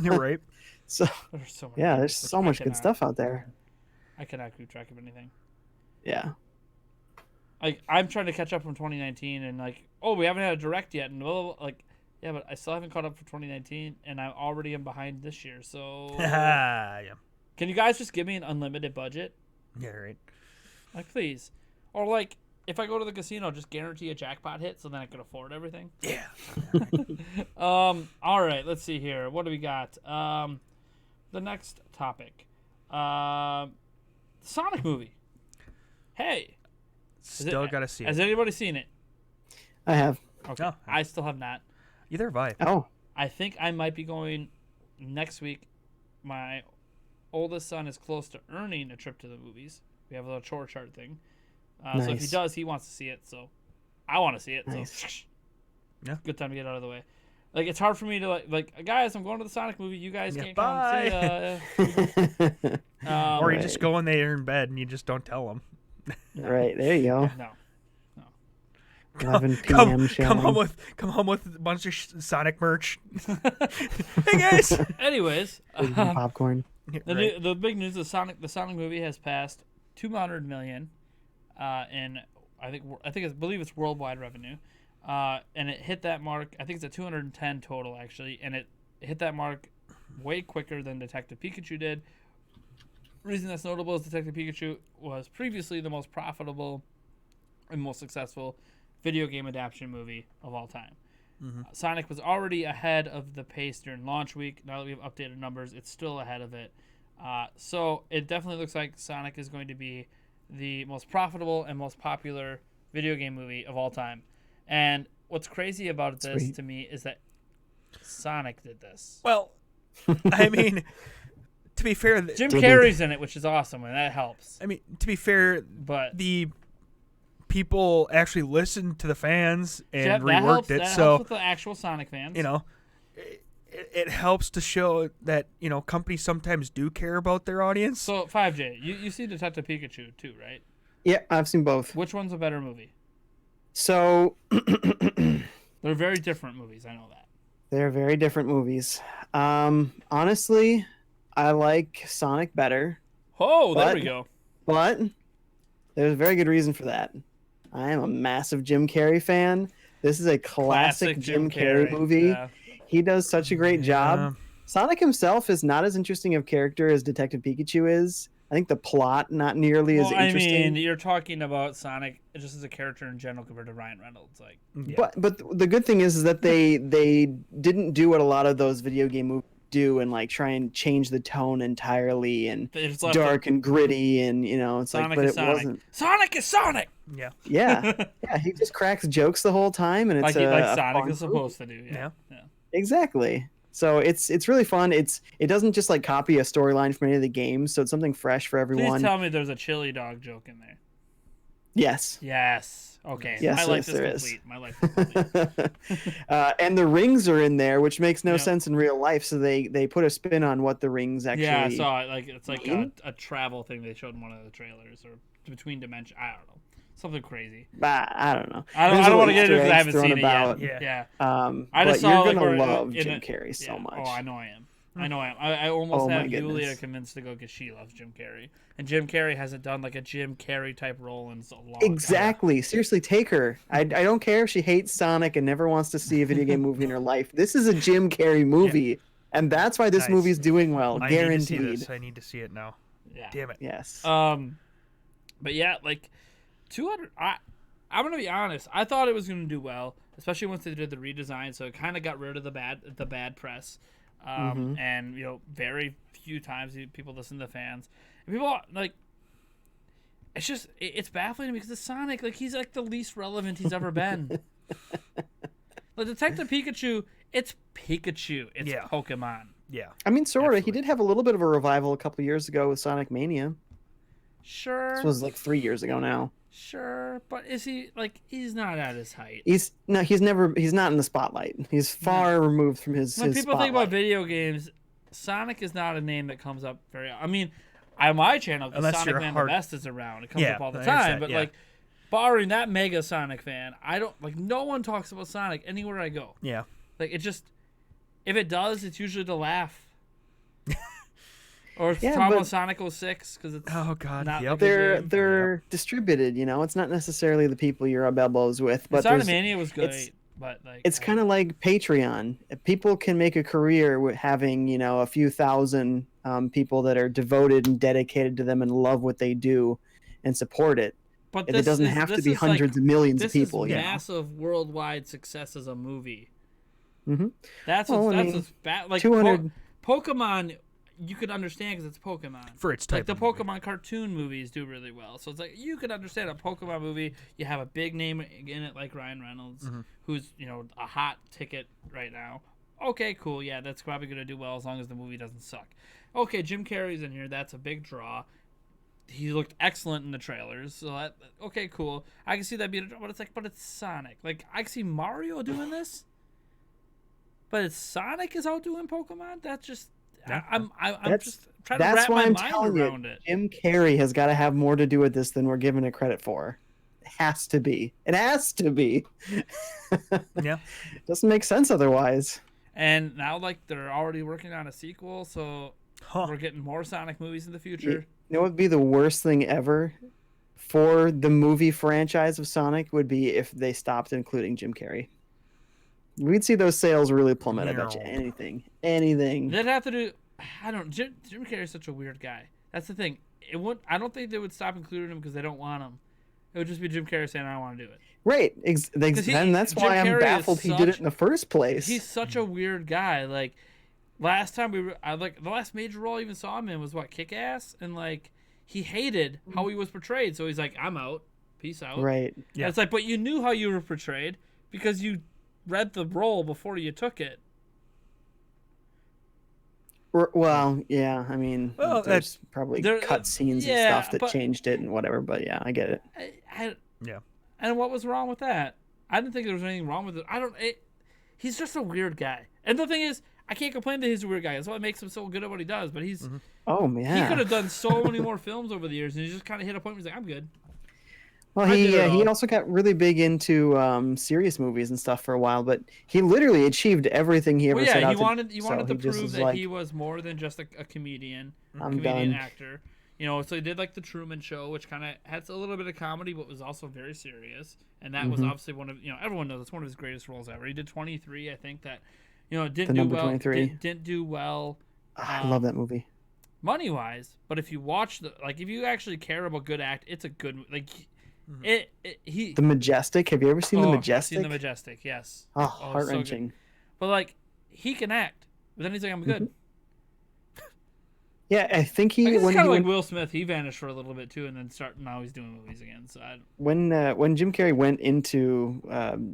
You're right. So there's so much good stuff out there. I cannot keep track of anything. Yeah. Like I'm trying to catch up from 2019, and like, we haven't had a direct yet, and yeah, but I still haven't caught up for 2019, and I already am behind this year. So, yeah. Can you guys just give me an unlimited budget? Yeah, right. Like, please. Or like, if I go to the casino, just guarantee a jackpot hit, so then I can afford everything. Yeah. All right. Let's see here. What do we got? The next topic. Sonic movie. Hey. Still gotta see it. Has anybody seen it? I have. Okay. No. I still have not. Either have I. Oh. I think I might be going next week. My oldest son is close to earning a trip to the movies. We have a little chore chart thing. Nice. So if he does, he wants to see it. So I want to see it. Nice. So yeah. Good time to get out of the way. Like, it's hard for me to, like guys, I'm going to the Sonic movie. You guys can't bye. come see or you just go in there in bed and you just don't tell them. No. Right. There you go. No. 11 p.m. Come home with a bunch of Sonic merch. Hey guys. Anyways, popcorn. The big news is the Sonic movie has passed 200 million, in I believe it's worldwide revenue, and it hit that mark. I think it's at 210 total actually, and it hit that mark way quicker than Detective Pikachu did. The reason that's notable is Detective Pikachu was previously the most profitable and most successful video game adaptation movie of all time. Sonic was already ahead of the pace during launch week. Now that we've updated numbers, it's still ahead of it. So it definitely looks like Sonic is going to be the most profitable and most popular video game movie of all time. And what's crazy about this to me is that Sonic did this. Well, I mean, to be fair, Jim Carrey's in it, which is awesome, and that helps. I mean, to be fair, but the people actually listened to the fans and reworked helps, it. That so helps with the actual Sonic fans. You know, it helps to show that, you know, companies sometimes do care about their audience. So, Fivejay, you see Detective Pikachu too, right? Yeah, I've seen both. Which one's a better movie? So they're very different movies. I know that. They're very different movies. Honestly, I like Sonic better. Oh, there we go. But there's a very good reason for that. I am a massive Jim Carrey fan. This is a classic Jim Carrey movie. Yeah. He does such a great job. Sonic himself is not as interesting of character as Detective Pikachu is. I think the plot not nearly as interesting. I mean, you're talking about Sonic just as a character in general compared to Ryan Reynolds, like. Yeah. But the good thing is that they didn't do what a lot of those video game movies do and like try and change the tone entirely and it's dark and gritty and it's Sonic like, but is it Sonic. wasn't. Sonic is Sonic. Yeah. Yeah. He just cracks jokes the whole time and it's like Sonic is supposed to do. Yeah. Exactly. So it's really fun. It doesn't just like copy a storyline from any of the games, so it's something fresh for everyone. Please tell me there's a chili dog joke in there. Yes. Okay. Yes, my life is complete. My life is complete. And the rings are in there, which makes no sense in real life. So they put a spin on what the rings actually. Yeah, I saw it. Like it's like a travel thing they showed in one of the trailers, or between dimensions. I don't know. Something crazy. I don't know. I don't want to get into it because I haven't seen about, it yet. Yeah. I just saw you're gonna love Jim Carrey so much. Oh, I know I am. I almost have Julia convinced to go because she loves Jim Carrey, and Jim Carrey hasn't done like a Jim Carrey type role in so long. Exactly. Seriously, take her. I don't care if she hates Sonic and never wants to see a video game movie in her life. This is a Jim Carrey movie, and that's why this movie's doing well. Guaranteed. I need to see it now. Yeah. Damn it. Yes. But yeah, like 200. I'm gonna be honest. I thought it was gonna do well, especially once they did the redesign. So it kind of got rid of the bad press. And very few times people listen to fans, and people like. It's baffling to me because it's Sonic. Like he's like the least relevant he's ever been. Like Detective Pikachu, it's Pikachu. It's Pokemon. Yeah. I mean, sort of. He did have a little bit of a revival a couple years ago with Sonic Mania. Sure. This was like 3 years ago now. Sure, but is he like he's not at his height? He's not in the spotlight. He's far removed from his. When his people spotlight. think about video games, Sonic is not a name that comes up very. I mean, on my channel, Sonic Man the Best is around. It comes up all the time. But like, barring that mega Sonic fan, I don't like. No one talks about Sonic anywhere I go. Yeah. Like it just, if it does, it's usually to laugh. Or talking about Sonic 06 because it's not they're distributed. It's not necessarily the people you're up elbows with. But Sonic Mania was great, but like it's kind of like Patreon. People can make a career with having a few thousand people that are devoted and dedicated to them and love what they do and support it. But it doesn't have to be hundreds of millions of people. This is massive worldwide success as a movie. Mm-hmm. That's what's bad. Like 200 Pokemon. You could understand because it's Pokemon. For its type like the Pokemon cartoon movies do really well. So it's like you could understand a Pokemon movie. You have a big name in it like Ryan Reynolds, who's a hot ticket right now. Okay, cool. Yeah, that's probably gonna do well as long as the movie doesn't suck. Okay, Jim Carrey's in here. That's a big draw. He looked excellent in the trailers. So okay, cool. I can see that being a draw, but it's Sonic. Like I can see Mario doing this, but it's Sonic is out doing Pokemon. That's just. I'm just trying to wrap my mind around it. Jim Carrey has got to have more to do with this than we're giving it credit for. It has to be. It has to be. Yeah. Doesn't make sense otherwise. And now, like, they're already working on a sequel, so we're getting more Sonic movies in the future. You know what would be the worst thing ever for the movie franchise of Sonic would be if they stopped including Jim Carrey. we'd see those sales really plummet. I bet you anything. They'd have to do. I don't. Jim Carrey's such a weird guy. That's the thing. It would. I don't think they would stop including him because they don't want him. It would just be Jim Carrey saying, "I don't want to do it." Right. And that's why I'm baffled he did it in the first place. He's such a weird guy. Like last time the last major role I even saw him in was what, Kick-Ass, and like he hated how he was portrayed, so he's like, "I'm out, peace out." Right. Yeah. And it's like, but you knew how you were portrayed because you read the role before you took it. Well, yeah, I mean, there's probably cut scenes and stuff that changed it and whatever, but yeah, I get it. Yeah. And what was wrong with that? I didn't think there was anything wrong with it. He's just a weird guy. And the thing is, I can't complain that he's a weird guy. That's what makes him so good at what he does, but he's... Oh, man. He could have done so many more films over the years, and he just kind of hit a point where he's like, I'm good. Well, he also got really big into serious movies and stuff for a while, but he literally achieved everything he ever set out to do. He wanted to prove that he was more than just a comedian, actor. You know, so he did like the Truman Show, which kind of has a little bit of comedy, but was also very serious. And that was obviously one of, everyone knows it's one of his greatest roles ever. He did 23, I think, that, didn't do well. 23. Didn't do well. I love that movie. Money wise, but if you watch if you actually care about good act, it's a good The Majestic. Have you ever seen The Majestic? I've seen The Majestic, yes. Oh, heart-wrenching. So but he can act. But then he's like, I'm good. Yeah, I think it's kind of like Will Smith. He vanished for a little bit too, and then now he's doing movies again. So when Jim Carrey went into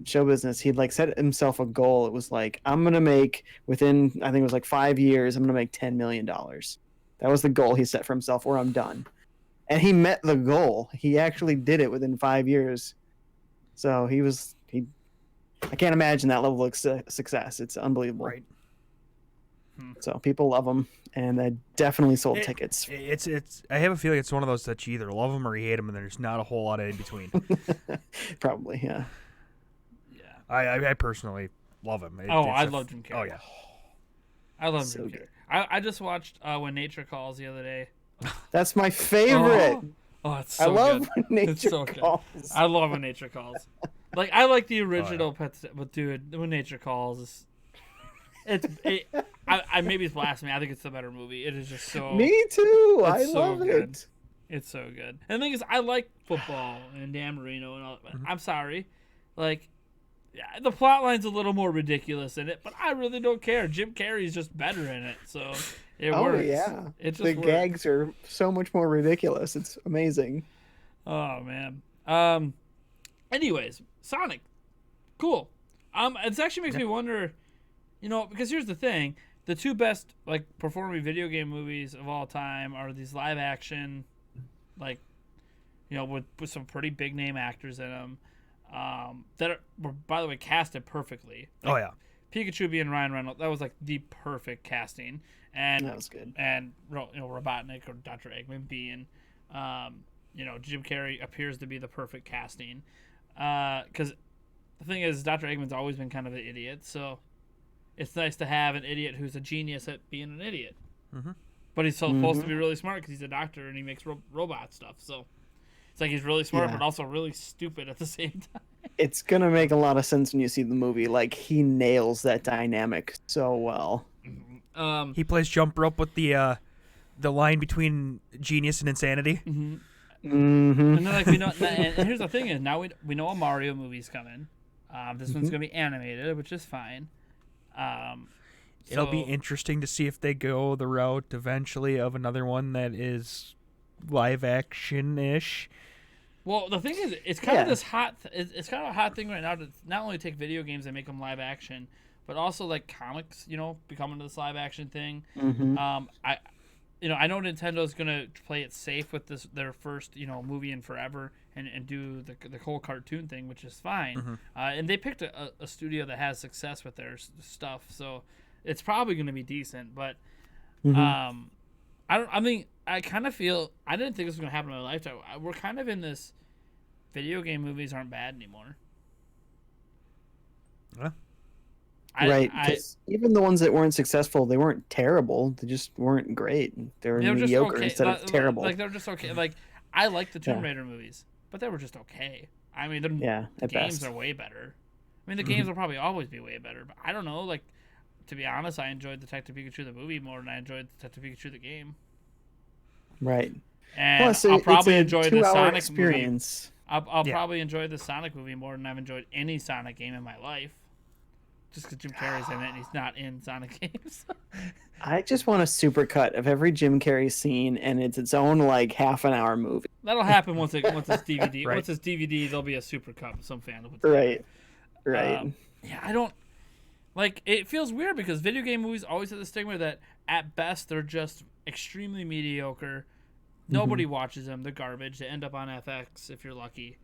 show business, he'd set himself a goal. It was like, I'm gonna make within, I think it was 5 years, I'm gonna make $10 million. That was the goal he set for himself, or I'm done. And he met the goal. He actually did it within 5 years. So I can't imagine that level of success. It's unbelievable. Right. So people love him, and they definitely sold tickets. I have a feeling it's one of those that you either love him or you hate him, and there's not a whole lot of in between. Probably, yeah. Yeah. I personally love him. I love Jim Carrey. Oh yeah. I love Jim Carrey. I just watched When Nature Calls the other day. That's my favorite. Oh, it's so good. I love When Nature Calls. I love When Nature Calls. I like the original Pet, but dude, When Nature Calls is... I maybe it's blasphemy. I think it's the better movie. It is just so... Me too. I love it. It's so good. And the thing is, I like football and Dan Marino and all that. I'm sorry. The plot line's a little more ridiculous in it, but I really don't care. Jim Carrey's just better in it, so it works. Oh, yeah. It just the works. Gags are so much more ridiculous. It's amazing. Oh, man. Anyways, Sonic. Cool. It actually makes me wonder... because here's the thing. The two best, performing video game movies of all time are these live action, with some pretty big name actors in them, that were, by the way, casted perfectly. Oh, yeah. Pikachu being Ryan Reynolds, that was, the perfect casting. And that was good. And, Robotnik or Dr. Eggman being, Jim Carrey appears to be the perfect casting. Because the thing is, Dr. Eggman's always been kind of an idiot, so... It's nice to have an idiot who's a genius at being an idiot. Mm-hmm. But he's supposed to be really smart because he's a doctor and he makes robot stuff. So it's he's really smart, but also really stupid at the same time. It's going to make a lot of sense when you see the movie. He nails that dynamic so well. Mm-hmm. He plays jump rope with the line between genius and insanity. Mm-hmm. Mm-hmm. And then we know, and here's the thing is, now we know a Mario movie's coming. This one's going to be animated, which is fine. It'll be interesting to see if they go the route eventually of another one that is live action-ish. Well, the thing is, it's kind of this hot. It's kind of a hot thing right now to not only take video games and make them live action, but also comics. Becoming this live action thing. Mm-hmm. I know Nintendo's gonna play it safe with their first movie in forever and do the whole cartoon thing, which is fine. Mm-hmm. And they picked a studio that has success with their stuff, so it's probably gonna be decent. But I kind of feel I didn't think this was gonna happen in my lifetime. We're kind of in this video game movies aren't bad anymore. Yeah. Right, because even the ones that weren't successful, they weren't terrible. They just weren't great. They were mediocre instead of terrible. They're just okay. I like the Tomb Raider movies, but they were just okay. I mean, the games are way better. I mean, the games will probably always be way better, but I don't know. Like, to be honest, I enjoyed Detective Pikachu the movie more than I enjoyed Detective Pikachu the game. Right. And Plus, I'll probably enjoy the Sonic experience. movie. I'll probably enjoy the Sonic movie more than I've enjoyed any Sonic game in my life. Just because Jim Carrey's in it and he's not in Sonic games. I just want a supercut of every Jim Carrey scene, and it's its own like half-an-hour movie. That'll happen once it's DVD. Right. Once it's DVD, there'll be a supercut. Some fan will put Right. Yeah, I don't like. It feels weird because video game movies always have the stigma that at best they're just extremely mediocre. Nobody watches them. They're garbage. They end up on FX if you're lucky.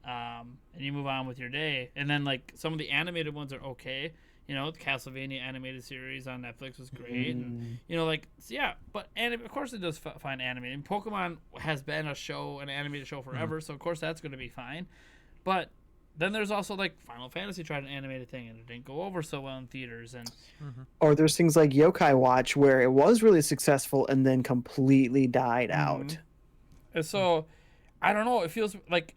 And you move on with your day. And then like some of the animated ones are okay. You know, the Castlevania animated series on Netflix was great. And you know, like yeah, but of course it does find animated. And Pokemon has been an animated show forever, so of course that's going to be fine. But then there's also like Final Fantasy tried an animated thing and it didn't go over so well in theaters. And or there's things like Yokai Watch where it was really successful and then completely died out. And so I don't know. It feels like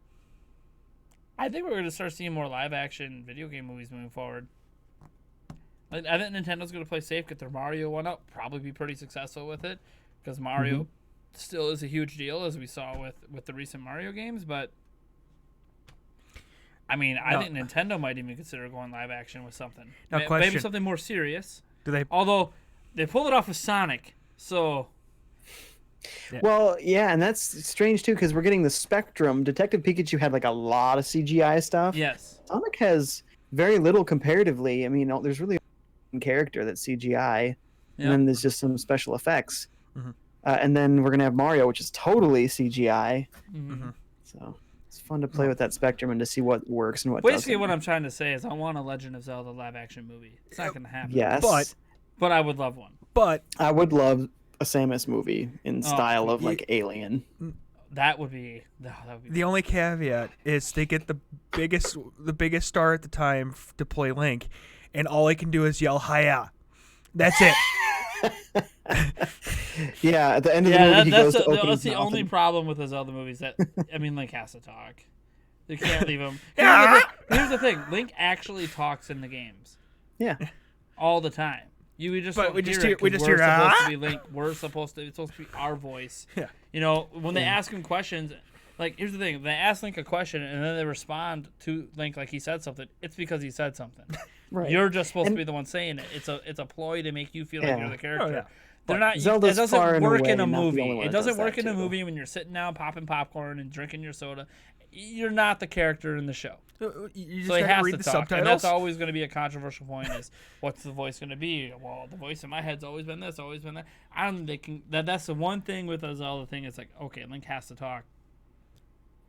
I think we're going to start seeing more live action video game movies moving forward. Like, I think Nintendo's going to play safe, get their Mario one up, probably be pretty successful with it because Mario still is a huge deal as we saw with the recent Mario games. But I mean, I think Nintendo might even consider going live action with something. Maybe something more serious. Although they pulled it off with Sonic, so. Yeah. Well, yeah, and that's strange too because we're getting the Spectrum. Detective Pikachu had like a lot of CGI stuff. Yes. Sonic has very little comparatively. I mean, there's really one character that's CGI, and then there's just some special effects. And then we're gonna have Mario, which is totally CGI. So it's fun to play with that spectrum and to see what works and what doesn't. Basically, what I'm trying to say is I want a Legend of Zelda live action movie. It's not gonna happen. Yes, but I would love one. But I would love a Samus movie in style of like Alien. That would be the only caveat is they get the biggest star at the time to play Link, and all he can do is yell "Hiya." That's it. Yeah, at the end of the movie, that's the only problem with those other movies. That I mean, Link has to talk. You can't leave him. Here's the thing: Link actually talks in the games. Yeah, all the time. We just hear supposed to be Link. It's supposed to be our voice. Yeah. You know, when they ask him questions, like here's the thing: they ask Link a question and then they respond to Link like he said something. It's because he said something. Right. You're just supposed to be the one saying it. It's a ploy to make you feel like you're the character. Oh, yeah. They're not. Zelda's it doesn't work in a not the only movie. one It that doesn't does work that in a too. movie when you're sitting down popping popcorn and drinking your soda. You're not the character in the show. You just So he have has to read to the talk, subtitles. and that's always going to be a controversial point. Is what's the voice going to be? Well, the voice in my head's always been this, always been that. I don't think they can. That's the one thing with the Zelda thing. It's like, okay, Link has to talk.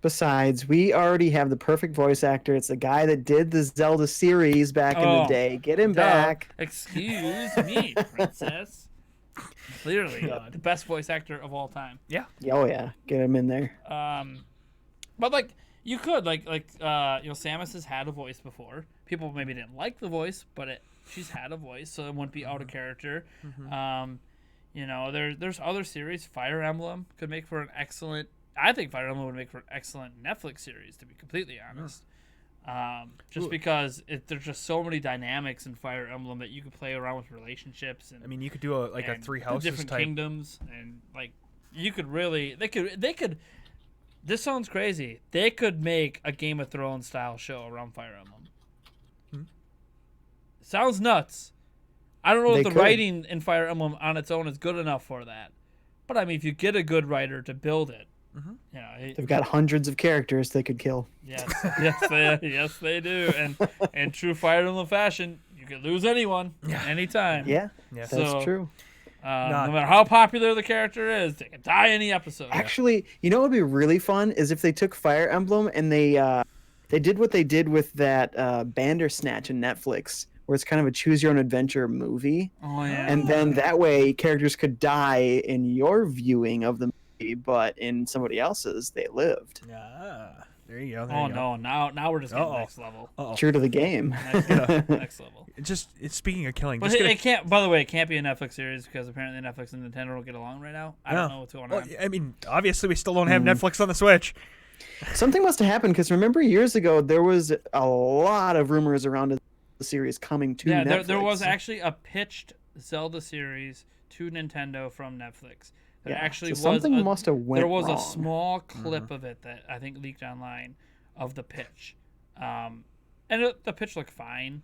Besides, we already have the perfect voice actor. It's the guy that did the Zelda series back in the day. Get him back. Excuse me, princess. Clearly, the best voice actor of all time. Yeah. Oh yeah, get him in there. But like you could Samus has had a voice before. People maybe didn't like the voice, but she's had a voice, so it wouldn't be out of character. There's other series. Fire Emblem could make for an excellent. I think Fire Emblem would make for an excellent Netflix series, to be completely honest. Because there's just so many dynamics in Fire Emblem that you could play around with relationships. And I mean, you could do a Three Houses different type kingdoms, and like you could really they could. This sounds crazy. They could make a Game of Thrones style show around Fire Emblem. Sounds nuts. I don't know if the writing in Fire Emblem on its own is good enough for that, but I mean, if you get a good writer to build it. They've got hundreds of characters they could kill. Yes, they do. And in true Fire Emblem fashion, you could lose anyone, anytime. Yeah, that's true. No matter how popular the character is, they can die any episode. Actually, you know what would be really fun is if they took Fire Emblem and they did what they did with that Bandersnatch in Netflix, where it's kind of a choose-your-own-adventure movie. Oh yeah. And then that way, characters could die in your viewing of the movie, but in somebody else's, they lived. There you go. No! Now we're just getting next level. True to the game. Next level. It's speaking of killing. But it can't. By the way, it can't be a Netflix series because apparently Netflix and Nintendo don't get along right now. I don't know what's going on. I mean, obviously we still don't have Netflix on the Switch. Something must have happened because remember years ago there was a lot of rumors around the series coming to Netflix. Yeah, there was actually a pitched Zelda series to Nintendo from Netflix. Something must have went There was wrong. a small clip of it that I think leaked online of the pitch, and the pitch looked fine.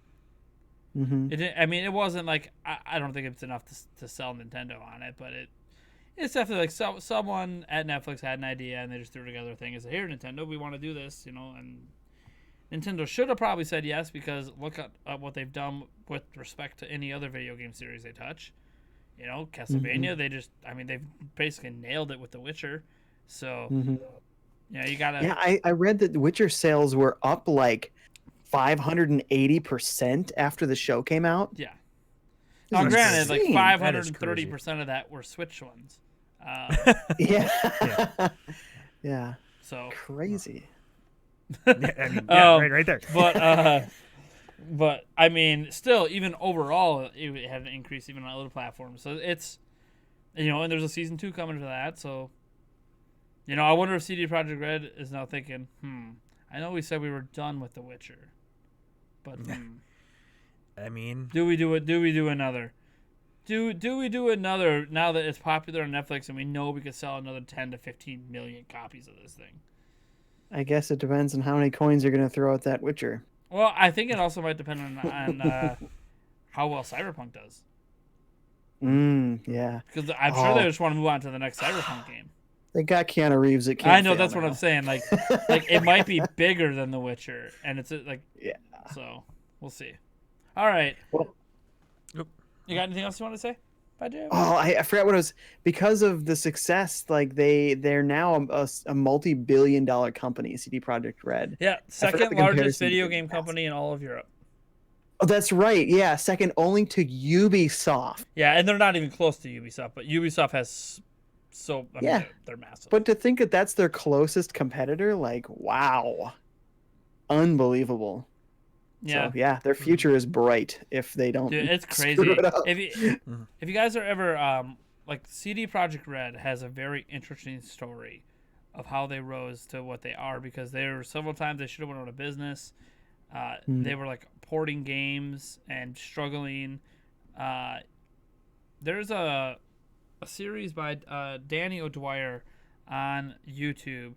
Mm-hmm. It wasn't like I don't think it's enough to sell Nintendo on it, but it's definitely like someone at Netflix had an idea and they just threw together a thing and said, "Here, Nintendo, we want to do this," and Nintendo should have probably said yes because look at what they've done with respect to any other video game series they touch. Castlevania, they've basically nailed it with The Witcher. So, you gotta. Yeah, I read that The Witcher sales were up like 580% after the show came out. Yeah. Now, granted, like 530% of that were Switch ones. Yeah. Yeah. So crazy. Right there. But still, even overall, it had an increase even on other platforms. So it's, and there's a season 2 coming to that. So, I wonder if CD Projekt Red is now thinking, I know we said we were done with The Witcher, but do we do it? Do we do another? Do we do another now that it's popular on Netflix and we know we could sell another 10 to 15 million copies of this thing? I guess it depends on how many coins you're going to throw at that Witcher. Well, I think it also might depend on how well Cyberpunk does. Yeah. Because I'm sure they just want to move on to the next Cyberpunk game. They got Keanu Reeves. It can't I know, fail that's now. what I'm saying. Like it might be bigger than The Witcher, and it's So we'll see. All right. Well, you got anything else you want to say? Oh, I forgot what it was. Because of the success, like they're now a multi-billion-dollar company, CD Projekt Red. Yeah, second largest video game company in all of Europe. Oh, that's right. Yeah, second only to Ubisoft. Yeah, and they're not even close to Ubisoft, but Ubisoft has they're massive. But to think that that's their closest competitor, like, wow. Unbelievable. Yeah. So, yeah, their future is bright if they don't. Dude, it's crazy. Screw it up. If you guys are ever CD Projekt Red has a very interesting story of how they rose to what they are, because there were several times they should have went out of business. They were like porting games and struggling. There's a series by Danny O'Dwyer on YouTube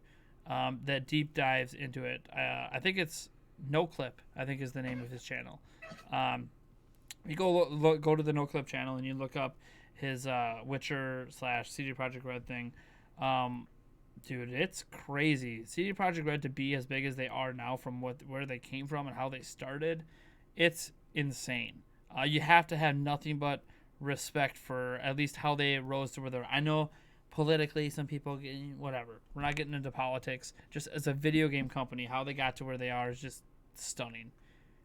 that deep dives into it. I think it's No Clip, I think is the name of his channel. You go to the No Clip channel and you look up his Witcher / CD Projekt Red thing. Dude, it's crazy. CD Projekt Red to be as big as they are now from where they came from and how they started, it's insane. You have to have nothing but respect for at least how they rose to where they're. I know politically some people whatever. We're not getting into politics. Just as a video game company, how they got to where they are is just stunning.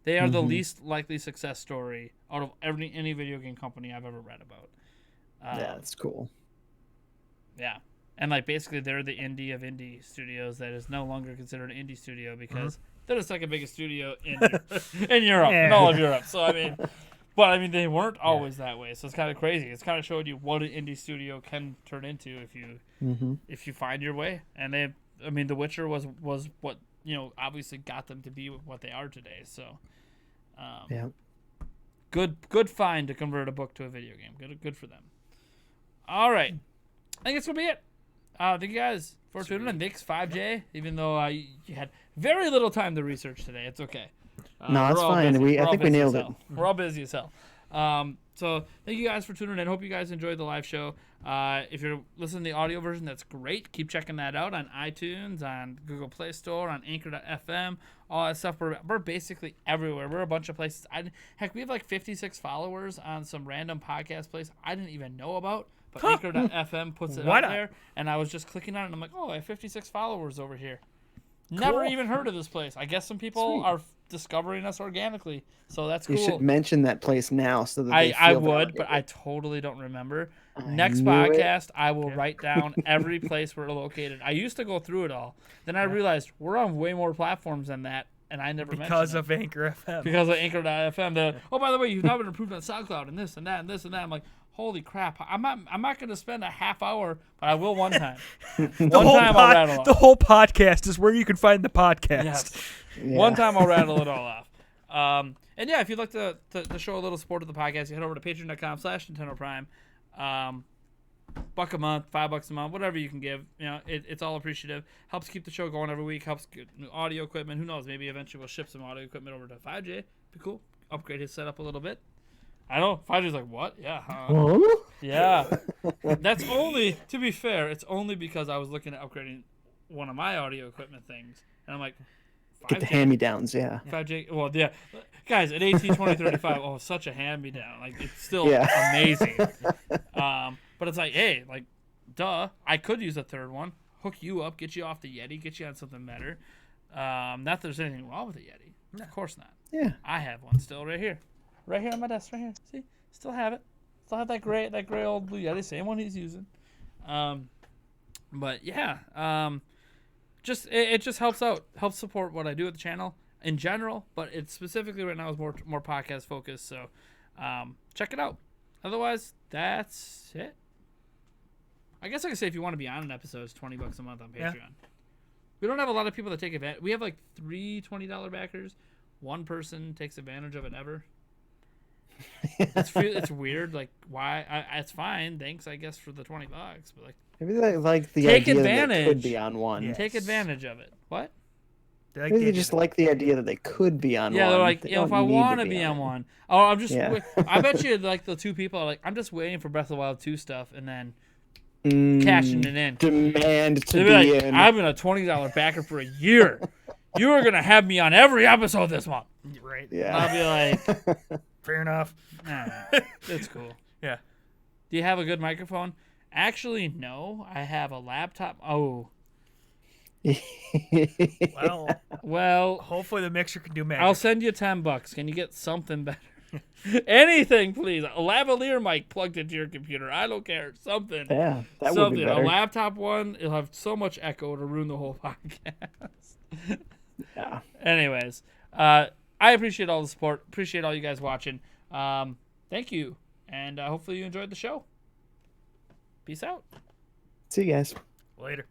They are the least likely success story out of any video game company I've ever read about. Yeah, that's cool. Yeah. And like basically they're the indie of indie studios that is no longer considered an indie studio because they're the second biggest studio in Europe, in all of Europe. So But they weren't always that way, so it's kind of crazy. It's kind of showed you what an indie studio can turn into if you find your way. And The Witcher was what obviously got them to be what they are today. So, good find to convert a book to a video game. Good for them. All right, I think it's gonna be it. Thank you guys for tuning in. Thanks, Fivejay. Even though you had very little time to research today, it's okay. No, it's fine. I think we nailed it. We're all busy as hell. So thank you guys for tuning in. Hope you guys enjoyed the live show. If you're listening to the audio version, that's great. Keep checking that out on iTunes, on Google Play Store, on Anchor.fm, all that stuff. We're basically everywhere. We're a bunch of places. Heck, we have like 56 followers on some random podcast place I didn't even know about. But Anchor.fm puts it out there, and I was just clicking on it, and I'm like, oh, I have 56 followers over here. Never even heard of this place. I guess some people are discovering us organically, so that's cool. You should mention that place now so that I would, but I totally don't remember. Next podcast, I will write down every place we're located. I used to go through it all. Then I realized we're on way more platforms than that, and I never mentioned because of Anchor FM. Because of Anchor.fm. Oh, by the way, you've now been approved on SoundCloud and this and that and this and that. I'm like, holy crap! I'm not going to spend a half hour, but I will one time. I'll rattle off. The whole podcast is where you can find the podcast. Yes. Yeah. One time I'll rattle it all off. And yeah, if you'd like to show a little support of the podcast, you head over to patreon.com/Nintendo Prime. $1 a month, $5 a month, whatever you can give. You know, it's all appreciative. Helps keep the show going every week. Helps get new audio equipment. Who knows? Maybe eventually we'll ship some audio equipment over to Fivejay. Be cool. Upgrade his setup a little bit. I know. Fivejay's like, what? Yeah. Yeah. That's only, to be fair, it's only because I was looking at upgrading one of my audio equipment things, and I'm like, get the hand-me-downs, yeah. Fivejay, well, yeah. Guys, at AT2035, oh, such a hand-me-down. Like, it's still amazing. But it's like, hey, like, duh, I could use a third one, hook you up, get you off the Yeti, get you on something better. Not that there's anything wrong with the Yeti. No. Of course not. Yeah. I have one still right here. Right here on my desk, right here. See? Still have it. Still have that gray old blue Yeti, same one he's using. But yeah, it just helps out, helps support what I do with the channel in general, but it's specifically right now is more podcast focused. So check it out. Otherwise, that's it. I guess I can say if you want to be on an episode, it's $20 a month on Patreon. Yeah. We don't have a lot of people that take advantage. We have like 3 $20 backers. One person takes advantage of it ever. It's weird. Like, why? It's fine. Thanks, I guess, for the $20. But like, maybe they like the idea that they could be on one. Yes. Take advantage of it. What? Maybe they just like the idea that they could be on one. Yeah, they're like, if I want to be on one. Oh, I'm just. Yeah. I bet you like the 2 people are like, I'm just waiting for Breath of the Wild 2 stuff, and then cashing it in. Demand to be in. I'm in a $20 backer for a year. You are gonna have me on every episode this month. Right. Yeah. I'll be like, fair enough. It's cool. Yeah. Do you have a good microphone? Actually, no. I have a laptop. Oh. Well. Hopefully the mixer can do magic. I'll send you $10. Can you get something better? Anything, please. A lavalier mic plugged into your computer. I don't care. Something. Yeah, that would be better. A laptop one. It'll have so much echo to ruin the whole podcast. Yeah. Anyways, I appreciate all the support. Appreciate all you guys watching. Thank you, and hopefully you enjoyed the show. Peace out. See you guys. Later.